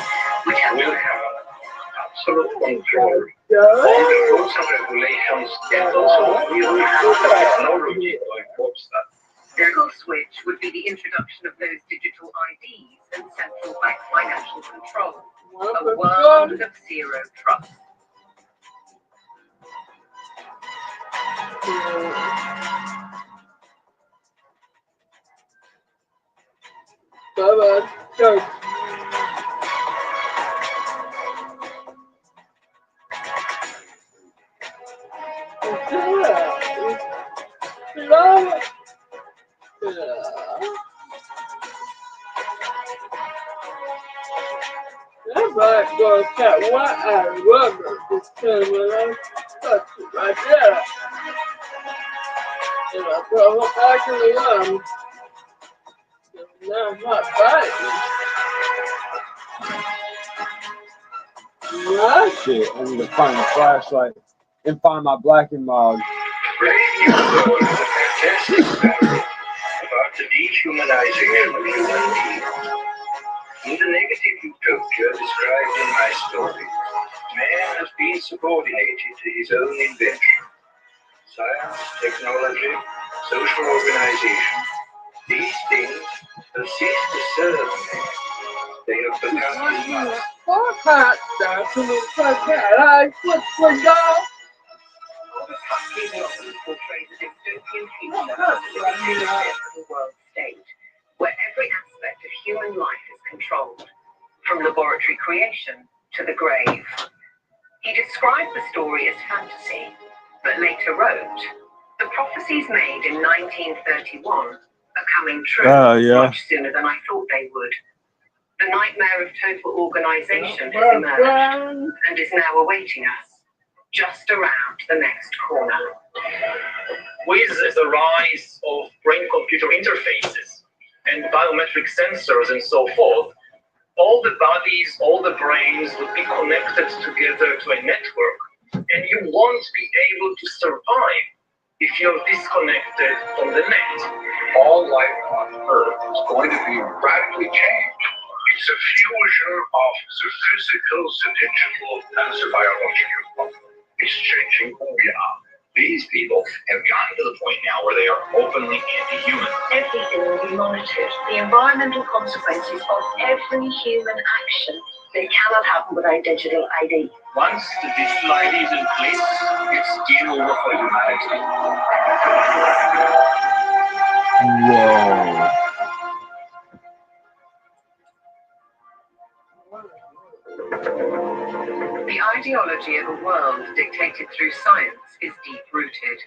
which has absolute control on the rules and regulations and also will have the technology to enforce that. The goal switch would be the introduction of those digital IDs and central bank financial control. A world of zero trust. Bye-bye. Go. That black girl cat white out of rubber just came when I touched it right there. And I throw her back in the arm. Now I'm not biting. What? Shit, I need to find a flashlight and find my black and mild. Brave New Dawn is a fantastic story about the dehumanizing of human beings. In the negative utopia described in my story, man has been subordinated to his own invention. Science, technology, social organization, these things have ceased to serve man. They have become his master. Poor cat, that's a little cat. I put for dog. All the countries often portray the dystopian future of the world state, where every aspect of human life is controlled, from laboratory creation to the grave. He described the story as fantasy, but later wrote, "The prophecies made in 1931 are coming true much sooner than I thought they would. The nightmare of total organization has emerged and is now awaiting us, just around the next corner." With the rise of brain-computer interfaces and biometric sensors and so forth, all the bodies, all the brains would be connected together to a network, and you won't be able to survive if you're disconnected from the net. All life on Earth is going to be radically changed. It's a fusion of the physical, the digital, and the biological. It's changing who we are. These people have gotten to the point now where they are openly anti-human. Everything will be monitored. The environmental consequences of every human action. They cannot happen without digital ID. Once the digital ID is in place, it's game over for humanity. Whoa. The ideology of a world dictated through science is deep-rooted.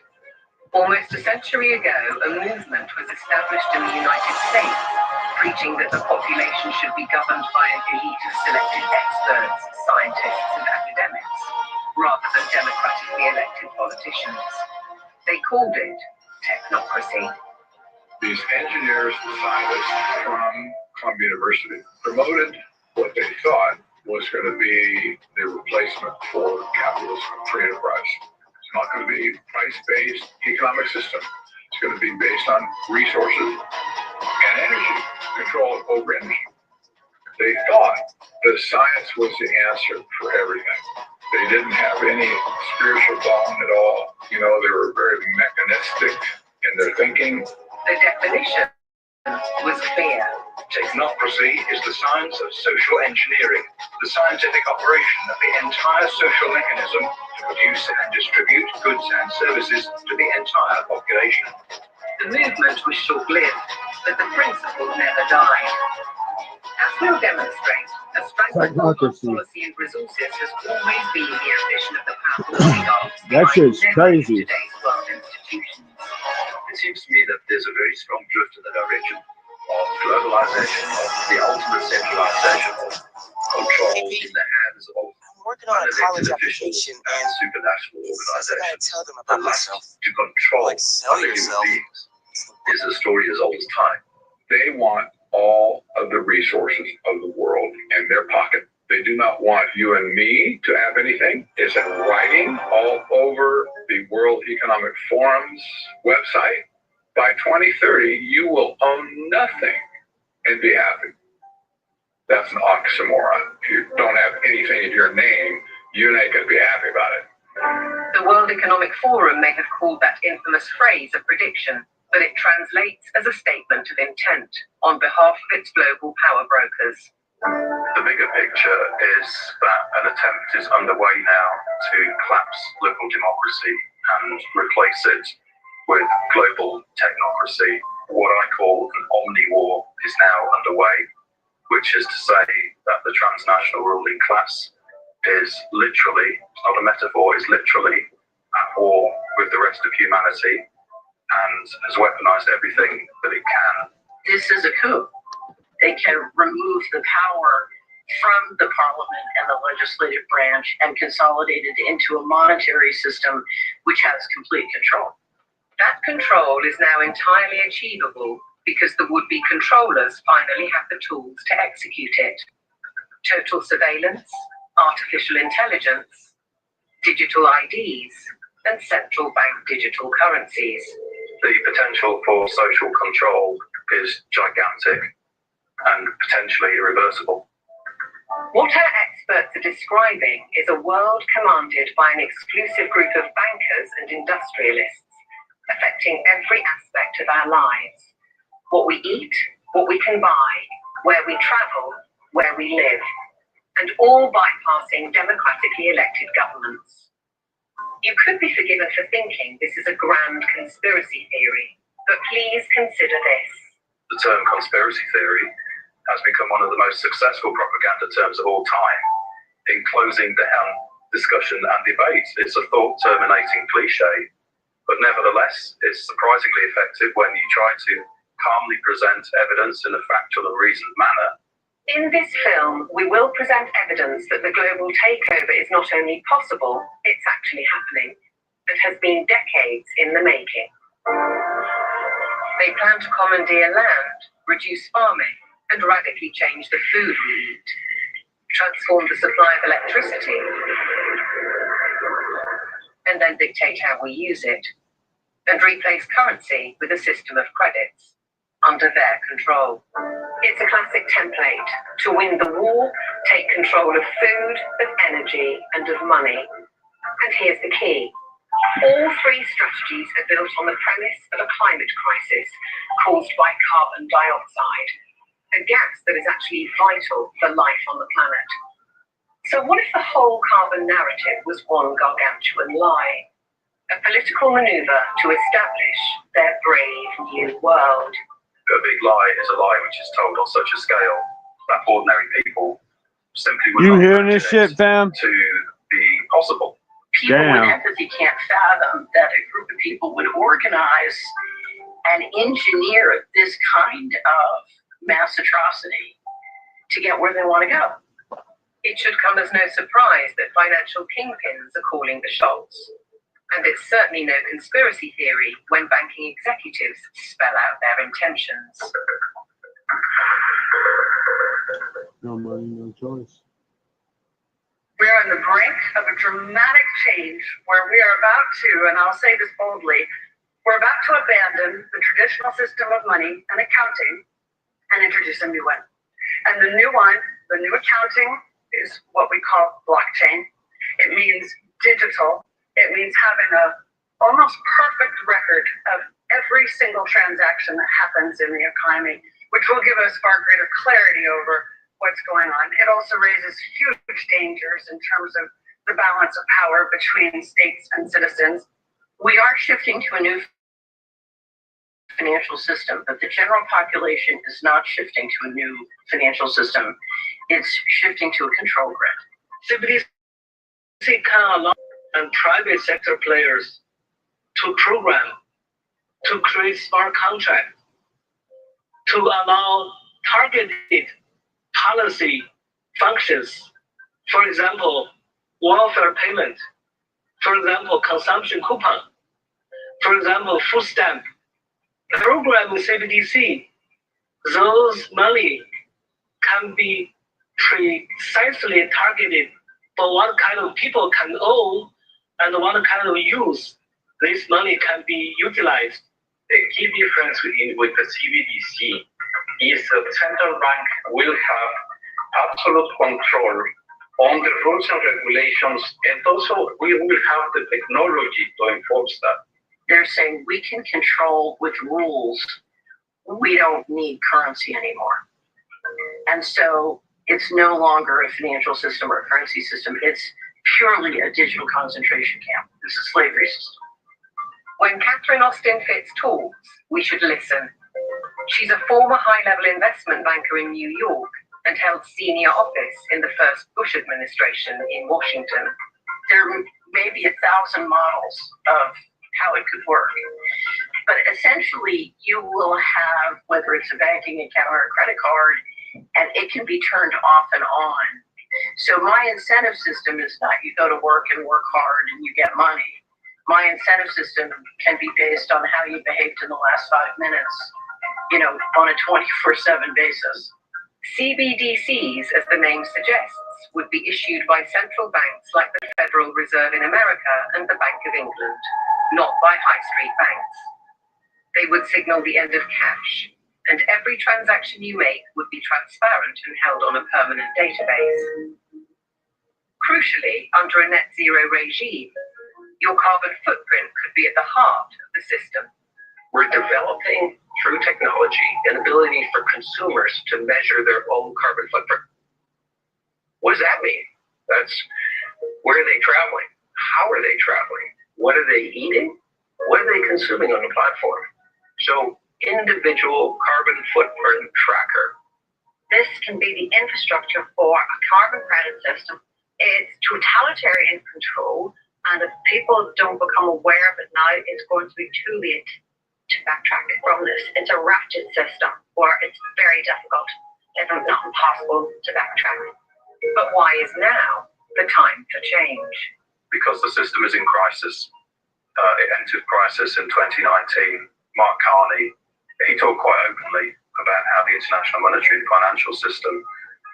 Almost a century ago, a movement was established in the United States, preaching that the population should be governed by an elite of selected experts, scientists, and academics, rather than democratically elected politicians. They called it technocracy. These engineers and scientists from Columbia University promoted what they thought was going to be the replacement for capitalism, free enterprise. It's not going to be price-based economic system. It's going to be based on resources and energy, control over energy. They thought that science was the answer for everything. They didn't have any spiritual bone at all. You know, they were very mechanistic in their thinking. The definition was clear. Technocracy is the science of social engineering, the scientific operation of the entire social mechanism to produce and distribute goods and services to the entire population. The movement was short-lived, but the principle never died. As we'll demonstrate, a strength of policy and resources has always been the ambition of the powerful oligarchs. That shit's crazy. Today's world institutions. It seems to me that there's a very strong drift in the direction of globalization, of the ultimate centralization of control in the hands of I'm working on a college unelected officials application and and supranational I gotta organizations. tell them The about lust myself. to control Like, sell other human yourself. beings is a story as old as time. They want all of the resources of the world in their pocket. They do not want you and me to have anything. It's in writing all over the World Economic Forum's website. By 2030, you will own nothing and be happy. That's an oxymoron. If you don't have anything in your name, you ain't going to be happy about it. The World Economic Forum may have called that infamous phrase a prediction, but it translates as a statement of intent on behalf of its global power brokers. The bigger picture is that an attempt is underway now to collapse liberal democracy and replace it with global technocracy. What I call an omni-war is now underway, which is to say that the transnational ruling class is literally, it's not a metaphor, is literally at war with the rest of humanity and has weaponized everything that it can. This is a coup. They can remove the power from the parliament and the legislative branch and consolidate it into a monetary system which has complete control. That control is now entirely achievable because the would-be controllers finally have the tools to execute it. Total surveillance, artificial intelligence, digital IDs, and central bank digital currencies. The potential for social control is gigantic and potentially irreversible. What our experts are describing is a world commanded by an exclusive group of bankers and industrialists, affecting every aspect of our lives. What we eat, what we can buy, where we travel, where we live, and all bypassing democratically elected governments. You could be forgiven for thinking this is a grand conspiracy theory, but please consider this. The term conspiracy theory has become one of the most successful propaganda terms of all time in closing down discussion and debate. It's a thought-terminating cliche, but nevertheless, it's surprisingly effective when you try to calmly present evidence in a factual and reasoned manner. In this film, we will present evidence that the global takeover is not only possible, it's actually happening, and has been decades in the making. They plan to commandeer land, reduce farming, and radically change the food we eat, transform the supply of electricity, and then dictate how we use it, and replace currency with a system of credits under their control. It's a classic template to win the war, take control of food, of energy, and of money. And here's the key. All three strategies are built on the premise of a climate crisis caused by carbon dioxide, a gas that is actually vital for life on the planet. So what if the whole carbon narrative was one gargantuan lie? A political maneuver to establish their brave new world. A big lie is a lie which is told on such a scale that ordinary people simply would You not hearing this imagine shit, fam? to be possible. People Damn. with empathy can't fathom that a group of people would organize and engineer this kind of mass atrocity to get where they want to go. It should come as no surprise that financial kingpins are calling the shots. And it's certainly no conspiracy theory when banking executives spell out their intentions. No money, no choice. We are on the brink of a dramatic change where we are about to, and I'll say this boldly, we're about to abandon the traditional system of money and accounting and introduce a new one. And the new one, the new accounting, is what we call blockchain. It means digital. It means having a almost perfect record of every single transaction that happens in the economy, which will give us far greater clarity over what's going on. It also raises huge dangers in terms of the balance of power between states and citizens. We are shifting to a new financial system, but the general population is not shifting to a new financial system. It's shifting to a control grid. CBDC can allow and private sector players to program, to create smart contracts, to allow targeted policy functions. For example, welfare payment. For example, consumption coupon. For example, food stamp. The program with CBDC, those money can be precisely targeted for what kind of people can own and what kind of use this money can be utilized. The key difference with the CBDC is that the central bank will have absolute control on the rules and regulations, and also we will have the technology to enforce that. They're saying we can control with rules. We don't need currency anymore. And so it's no longer a financial system or a currency system. It's purely a digital concentration camp. It's a slavery system. When Catherine Austin Fitts talks, we should listen. She's a former high-level investment banker in New York and held senior office in the first Bush administration in Washington. There may be 1,000 models of how it could work. But essentially, you will have, whether it's a banking account or a credit card, and it can be turned off and on. So my incentive system is not you go to work and work hard and you get money. My incentive system can be based on how you behaved in the last 5 minutes, on a 24/7 basis. CBDCs, as the name suggests, would be issued by central banks like the Federal Reserve in America and the Bank of England, not by high street banks. They would signal the end of cash, and every transaction you make would be transparent and held on a permanent database. Crucially, under a net zero regime, your carbon footprint could be at the heart of the system. We're developing, through technology, an ability for consumers to measure their own carbon footprint. What does that mean? That's where are they traveling? How are they traveling? What are they eating? What are they consuming on the platform? So, individual carbon footprint tracker. This can be the infrastructure for a carbon credit system. It's totalitarian control, and if people don't become aware of it now, it's going to be too late to backtrack from this. It's a ratchet system where it's very difficult, if not impossible, to backtrack. But why is now the time for change? Because the system is in crisis. It entered crisis in 2019. Mark Carney, he talked quite openly about how the international monetary and financial system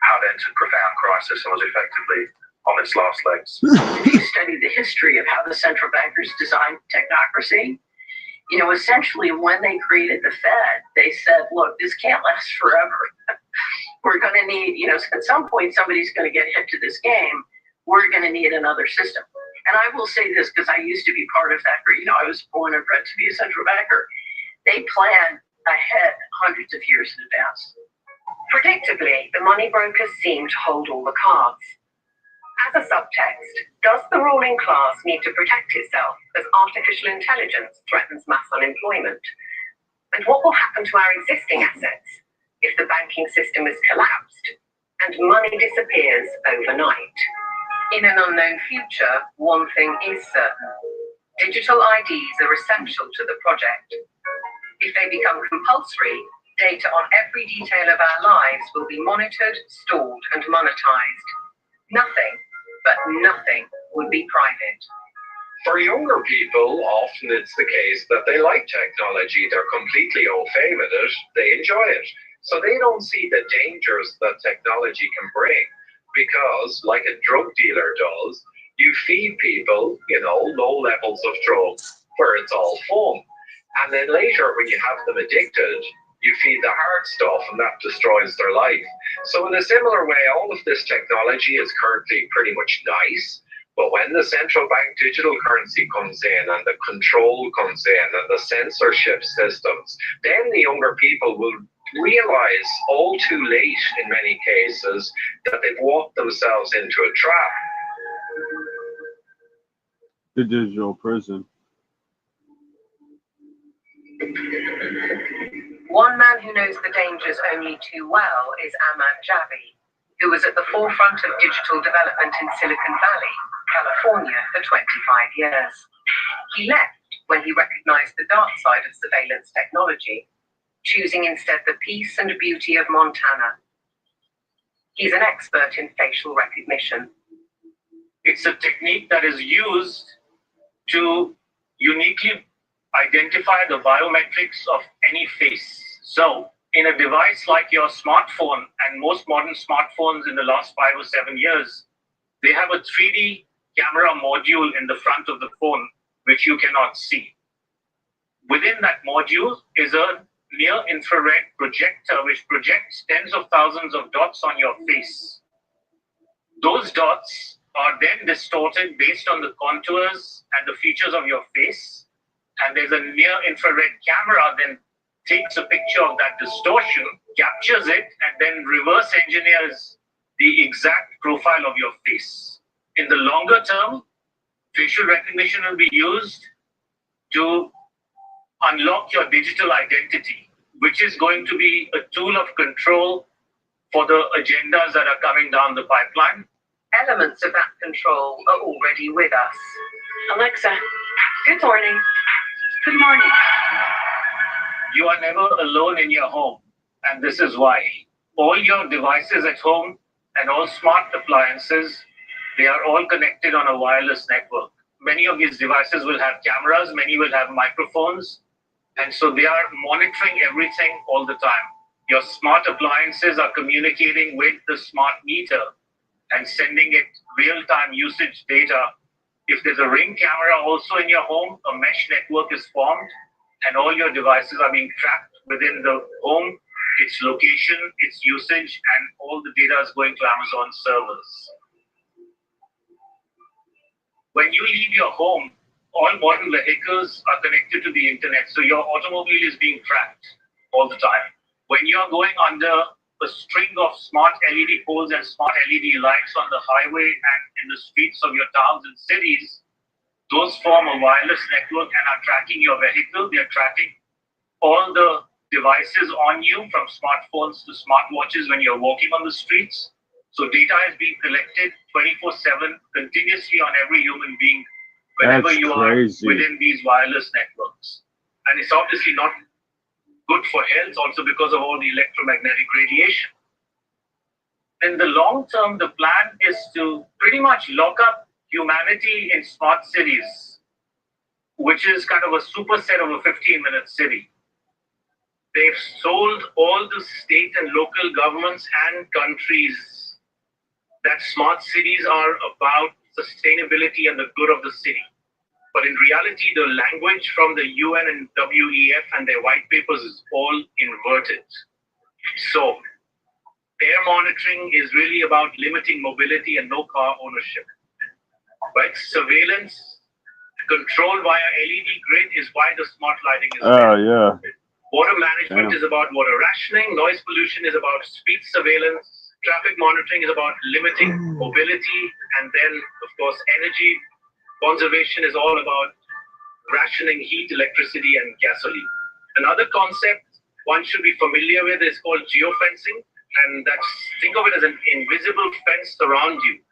had entered profound crisis and was effectively on its last legs. If you study the history of how the central bankers designed technocracy, you know, essentially when they created the Fed, they said, look, this can't last forever. We're going to need, you know, at some point somebody's going to get hit to this game. We're going to need another system. And I will say this because I used to be part of that group. You know, I was born and bred to be a central banker. They plan ahead hundreds of years in advance. Predictably, the money brokers seem to hold all the cards. As a subtext, does the ruling class need to protect itself as artificial intelligence threatens mass unemployment? And what will happen to our existing assets if the banking system is collapsed and money disappears overnight? In an unknown future, one thing is certain. Digital IDs are essential to the project. If they become compulsory, data on every detail of our lives will be monitored, stored, and monetized. Nothing, but nothing, would be private. For younger people, often it's the case that they like technology, they're completely au fait with it, they enjoy it. So they don't see the dangers that technology can bring because, like a drug dealer does, you feed people, you know, low levels of drugs where it's all fun. And then later, when you have them addicted, you feed the hard stuff and that destroys their life. So in a similar way, all of this technology is currently pretty much nice. But when the central bank digital currency comes in and the control comes in and the censorship systems, then the younger people will realize all too late in many cases that they've walked themselves into a trap. The digital prison. One man who knows the dangers only too well is Aman Javi, who was at the forefront of digital development in Silicon Valley, California, for 25 years. He left when he recognized the dark side of surveillance technology, choosing instead the peace and beauty of Montana. He's an expert in facial recognition. It's a technique that is used to uniquely identify the biometrics of any face. So in a device like your smartphone, and most modern smartphones in the last 5 or 7 years, they have a 3D camera module in the front of the phone, which you cannot see. Within that module is a near-infrared projector, which projects tens of thousands of dots on your face. Those dots are then distorted based on the contours and the features of your face. And there's a near-infrared camera then takes a picture of that distortion, captures it, and then reverse engineers the exact profile of your face. In the longer term, facial recognition will be used to unlock your digital identity, which is going to be a tool of control for the agendas that are coming down the pipeline. Elements of that control are already with us. Alexa, good morning. Good morning. You are never alone in your home, and this is why. All your devices at home and all smart appliances, they are all connected on a wireless network. Many of these devices will have cameras, many will have microphones, and so they are monitoring everything all the time. Your smart appliances are communicating with the smart meter and sending it real-time usage data. If there's a Ring camera also in your home, a mesh network is formed, and all your devices are being tracked within the home, its location, its usage, and all the data is going to Amazon servers. When you leave your home, all modern vehicles are connected to the internet, so your automobile is being tracked all the time. When you're going under a string of smart LED poles and smart LED lights on the highway and in the streets of your towns and cities, those form a wireless network and are tracking your vehicle. They're tracking all the devices on you, from smartphones to smartwatches when you're walking on the streets. So data is being collected 24/7 continuously on every human being whenever That's you crazy. are within these wireless networks. And it's obviously not good for health also because of all the electromagnetic radiation. In the long term, the plan is to pretty much lock up humanity in smart cities, which is kind of a superset of a 15-minute city. They've sold all the state and local governments and countries that smart cities are about sustainability and the good of the city. But in reality, the language from the UN and WEF and their white papers is all inverted. So air monitoring is really about limiting mobility and no car ownership. Right? Surveillance, control via LED grid is why the smart lighting is there. Yeah. Water management is about water rationing. Noise pollution is about speed surveillance. Traffic monitoring is about limiting mobility. And then, of course, energy conservation is all about rationing heat, electricity, and gasoline. Another concept one should be familiar with is called geofencing. And that's, think of it as an invisible fence around you,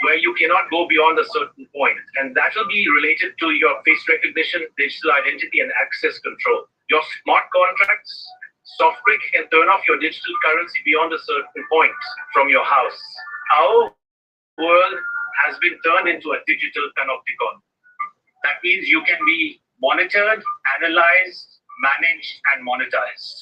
where you cannot go beyond a certain point. And that will be related to your face recognition, digital identity, and access control. Your smart contracts, SoftBrick can turn off your digital currency beyond a certain point from your house. Our world has been turned into a digital panopticon. That means you can be monitored, analyzed, managed, and monetized.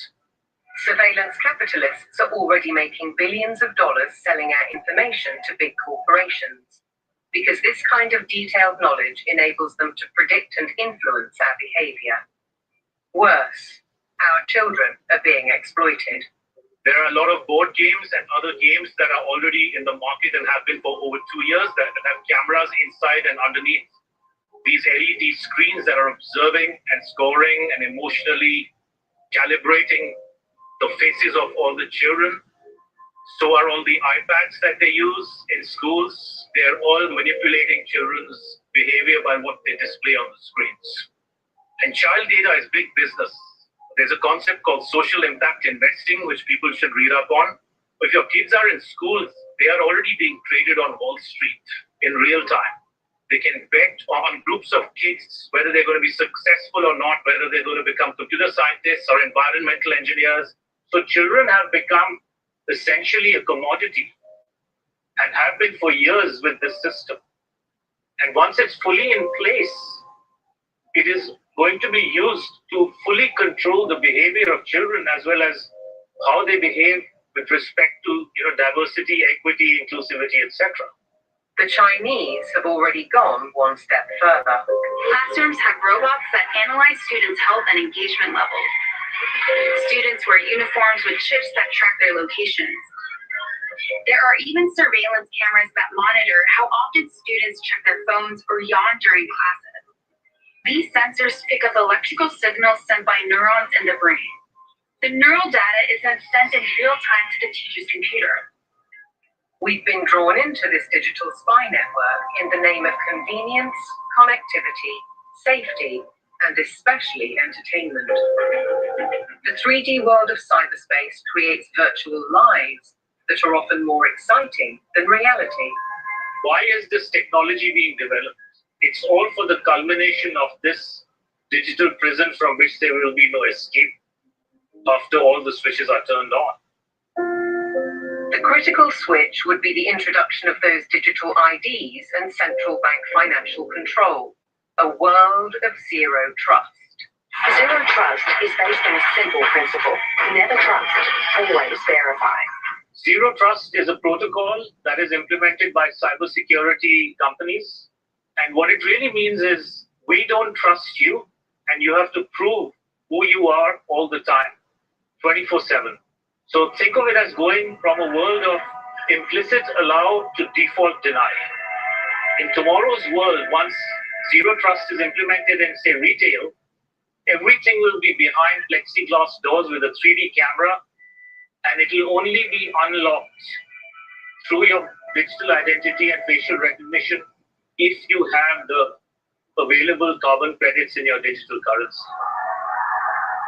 Surveillance capitalists are already making billions of dollars selling our information to big corporations, because this kind of detailed knowledge enables them to predict and influence our behavior. Worse, our children are being exploited. There are a lot of board games and other games that are already in the market and have been for over 2 years that have cameras inside and underneath these LED screens that are observing and scoring and emotionally calibrating the faces of all the children. So are all the iPads that they use in schools. They're all manipulating children's behavior by what they display on the screens. And child data is big business. There's a concept called social impact investing, which people should read up on. If your kids are in schools, they are already being traded on Wall Street in real time. They can bet on groups of kids, whether they're going to be successful or not, whether they're going to become computer scientists or environmental engineers. So children have become essentially a commodity and have been for years with this system. And once it's fully in place, it is going to be used to fully control the behavior of children as well as how they behave with respect to diversity, equity, inclusivity, etc. The Chinese have already gone one step further. Classrooms have robots that analyze students' health and engagement levels. Students wear uniforms with chips that track their locations. There are even surveillance cameras that monitor how often students check their phones or yawn during classes. These sensors pick up electrical signals sent by neurons in the brain. The neural data is then sent in real time to the teacher's computer. We've been drawn into this digital spy network in the name of convenience, connectivity, safety, and especially entertainment. The 3D world of cyberspace creates virtual lives that are often more exciting than reality. Why is this technology being developed? It's all for the culmination of this digital prison from which there will be no escape after all the switches are turned on. The critical switch would be the introduction of those digital IDs and central bank financial control, a world of zero trust. Zero trust is based on a simple principle. Never trust, always verify. Zero trust is a protocol that is implemented by cybersecurity companies. And what it really means is we don't trust you and you have to prove who you are all the time, 24/7. So think of it as going from a world of implicit allow to default deny. In tomorrow's world, once zero trust is implemented in, say, retail, everything will be behind plexiglass doors with a 3D camera, and it will only be unlocked through your digital identity and facial recognition if you have the available carbon credits in your digital currency.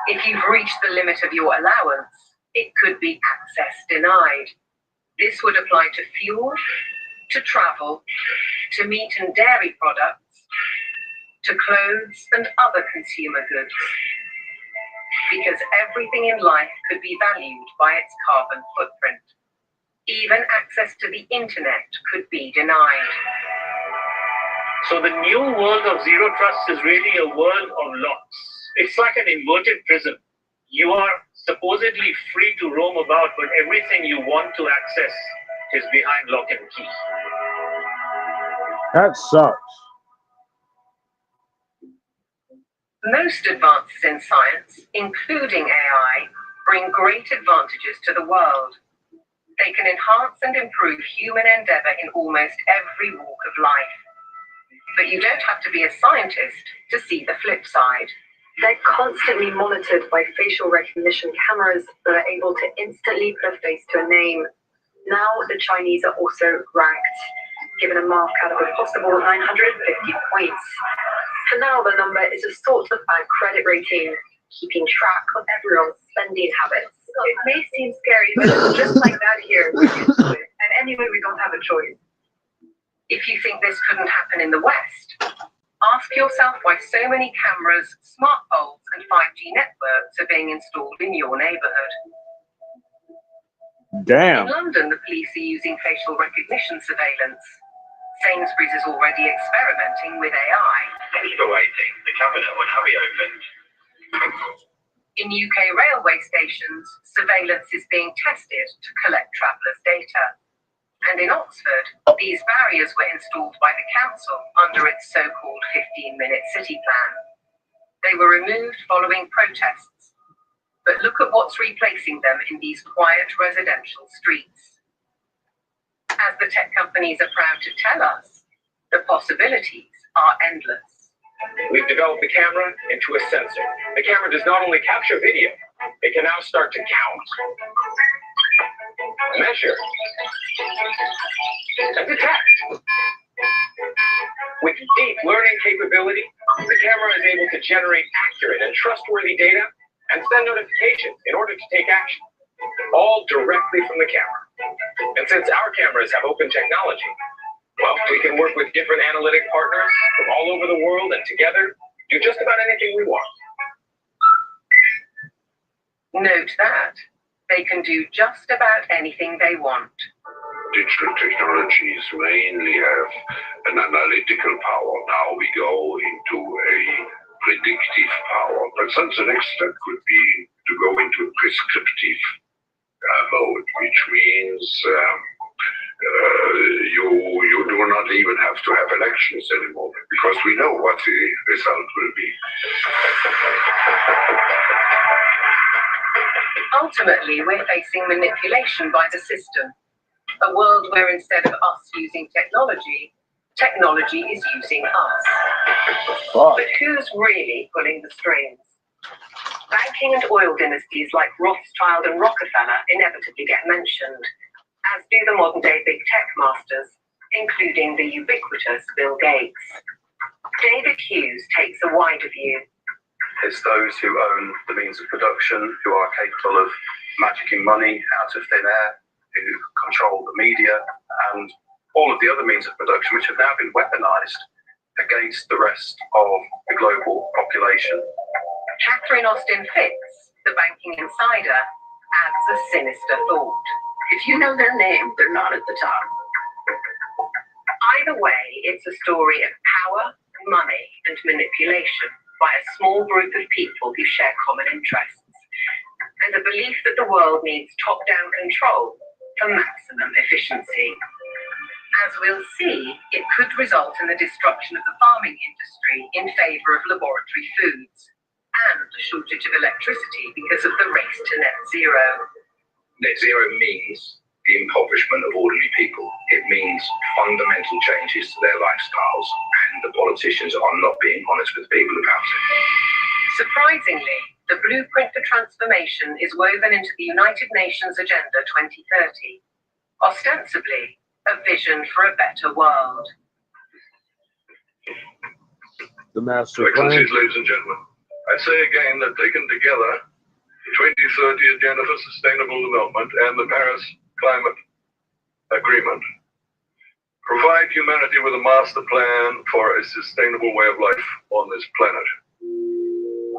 If you've reached the limit of your allowance, it could be access denied. This would apply to fuel, to travel, to meat and dairy products, to clothes and other consumer goods. Because everything in life could be valued by its carbon footprint. Even access to the internet could be denied. So the new world of zero trust is really a world of locks. It's like an inverted prison. You are supposedly free to roam about, but everything you want to access is behind lock and key. That sucks. Most advances in science, including AI, bring great advantages to the world. They can enhance and improve human endeavor in almost every walk of life. But you don't have to be a scientist to see the flip side. They're constantly monitored by facial recognition cameras that are able to instantly put a face to a name. Now the Chinese are also ranked, given a mark out of a possible 950 points. For now, the number is a sort of bank credit rating, keeping track of everyone's spending habits. It may seem scary, but it's just like that here. We're used to it. And anyway, we don't have a choice. If you think this couldn't happen in the West, ask yourself why so many cameras, smart poles, and 5G networks are being installed in your neighborhood. Damn. In London, the police are using facial recognition surveillance. Sainsbury's is already experimenting with AI. Thanks for waiting. The cabinet will now be opened. In UK railway stations, surveillance is being tested to collect travellers' data. And in Oxford, these barriers were installed by the council under its so-called 15-minute city plan. They were removed following protests. But look at what's replacing them in these quiet residential streets. As the tech companies are proud to tell us, the possibilities are endless. We've developed the camera into a sensor. The camera does not only capture video, it can now start to count, measure, and detect. With deep learning capability, the camera is able to generate accurate and trustworthy data and send notifications in order to take action, all directly from the camera. And since our cameras have open technology, well, we can work with different analytic partners from all over the world and together do just about anything we want. Note that they can do just about anything they want. Digital technologies mainly have an analytical power. Now we go into a predictive power. But then the next step could be to go into a prescriptive mode, which means you do not even have to have elections anymore, because we know what the result will be. Ultimately, we're facing manipulation by the system. A world where instead of us using technology, technology is using us. But who's really pulling the strings? Banking and oil dynasties like Rothschild and Rockefeller inevitably get mentioned, as do the modern-day big tech masters, including the ubiquitous Bill Gates. David Hughes takes a wider view. It's those who own the means of production, who are capable of magicking money out of thin air, who control the media, and all of the other means of production, which have now been weaponized against the rest of the global population. Catherine Austin Fitts, the banking insider, adds a sinister thought. If you know their name, they're not at the top. Either way, it's a story of power, money, and manipulation by a small group of people who share common interests, and a belief that the world needs top-down control for maximum efficiency. As we'll see, it could result in the destruction of the farming industry in favor of laboratory foods, and a shortage of electricity because of the race to net zero. Net zero means the impoverishment of ordinary people. It means fundamental changes to their lifestyles, and the politicians are not being honest with people about it. Surprisingly, the blueprint for transformation is woven into the United Nations Agenda 2030, ostensibly a vision for a better world. The master plan. Excellencies, ladies and gentlemen, I say again that taken together, the 2030 Agenda for Sustainable Development and the Paris Climate Agreement provide humanity with a master plan for a sustainable way of life on this planet.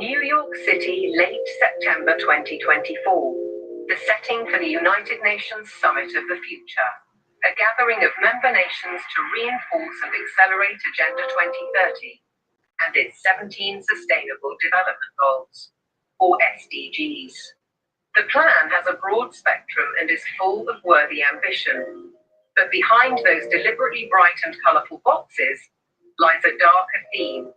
New York City, late September 2024, the setting for the United Nations Summit of the Future, a gathering of member nations to reinforce and accelerate Agenda 2030 and its 17 Sustainable Development Goals. or SDGs. The plan has a broad spectrum and is full of worthy ambition. But behind those deliberately bright and colourful boxes lies a darker theme,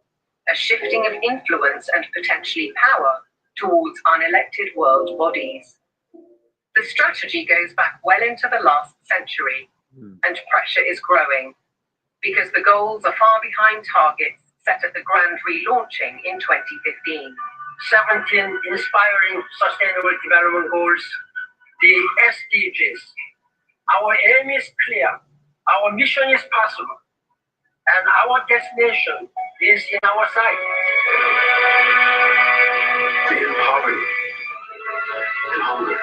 a shifting of influence and potentially power towards unelected world bodies. The strategy goes back well into the last century, and pressure is growing because the goals are far behind targets set at the grand relaunching in 2015. 17 Inspiring Sustainable Development Goals, the SDGs. Our aim is clear, our mission is possible, and our destination is in our sight. To end poverty and hunger,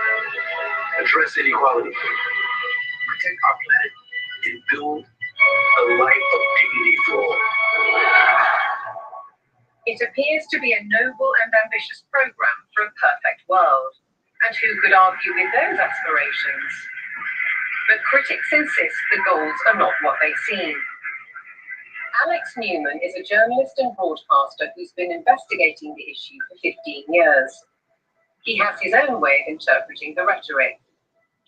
address inequality, protect our planet, and build a life of dignity for all. It appears to be a noble and ambitious program for a perfect world. And who could argue with those aspirations? But critics insist the goals are not what they seem. Alex Newman is a journalist and broadcaster who's been investigating the issue for 15 years. He has his own way of interpreting the rhetoric.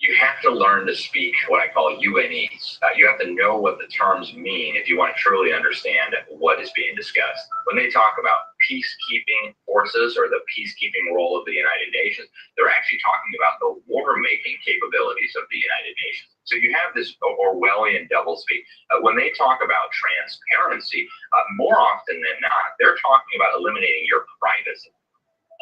You have to learn to speak what I call UNEs. You have to know what the terms mean if you want to truly understand what is being discussed. When they talk about peacekeeping forces or the peacekeeping role of the United Nations, they're actually talking about the war-making capabilities of the United Nations. So you have this Orwellian doublespeak. When they talk about transparency, more often than not, they're talking about eliminating your privacy.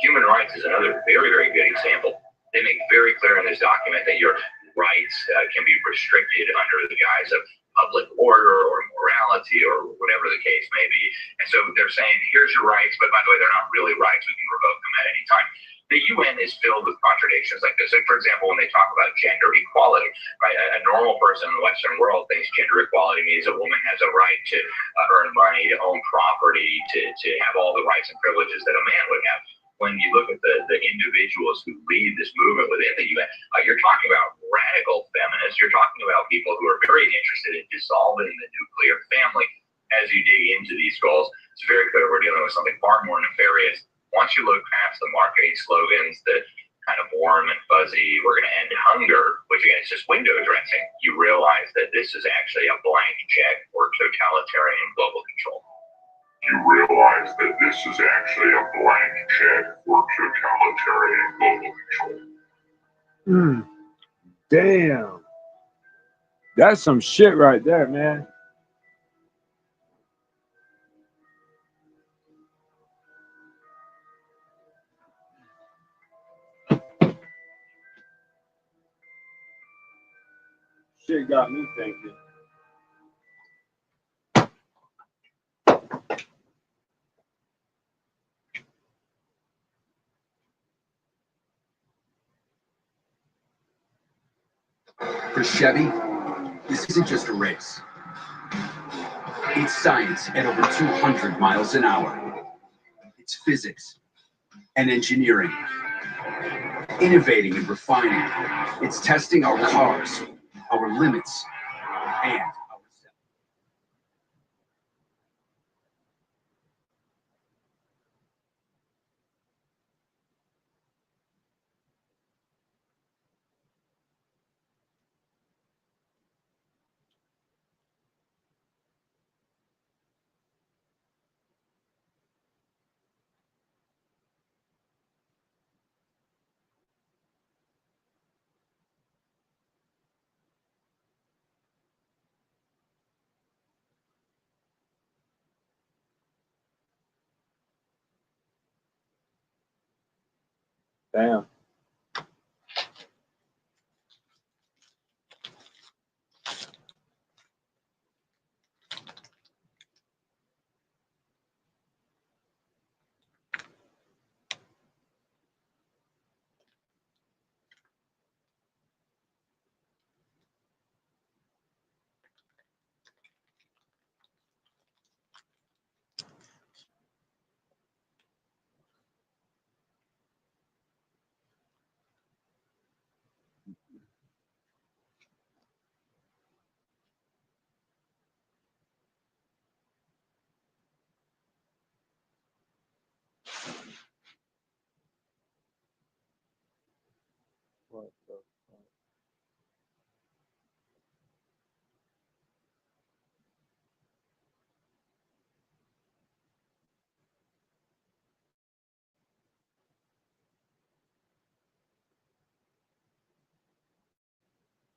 Human rights is another very, very good example. They make very clear in this document that your rights can be restricted under the guise of public order or morality or whatever the case may be. And so they're saying, here's your rights, but by the way, they're not really rights. We can revoke them at any time. The UN is filled with contradictions like this. Like, for example, when they talk about gender equality, right? A normal person in the Western world thinks gender equality means a woman has a right to earn money, to own property, to have all the rights and privileges that a man would have. When you look at the individuals who lead this movement within the UN, you're talking about radical feminists. You're talking about people who are very interested in dissolving the nuclear family. As you dig into these goals, it's very clear we're dealing with something far more nefarious. Once you look past the marketing slogans that kind of warm and fuzzy, we're going to end hunger, which again is just window dressing, you realize that this is actually a blank check for totalitarian global control. You realize that this is actually a blank check for totalitarian global control. Damn. That's some shit right there, man. Shit got me thinking. For Chevy, this isn't just a race. It's science at over 200 miles an hour. It's physics and engineering. Innovating and refining. It's testing our cars, our limits, and ourselves. Damn.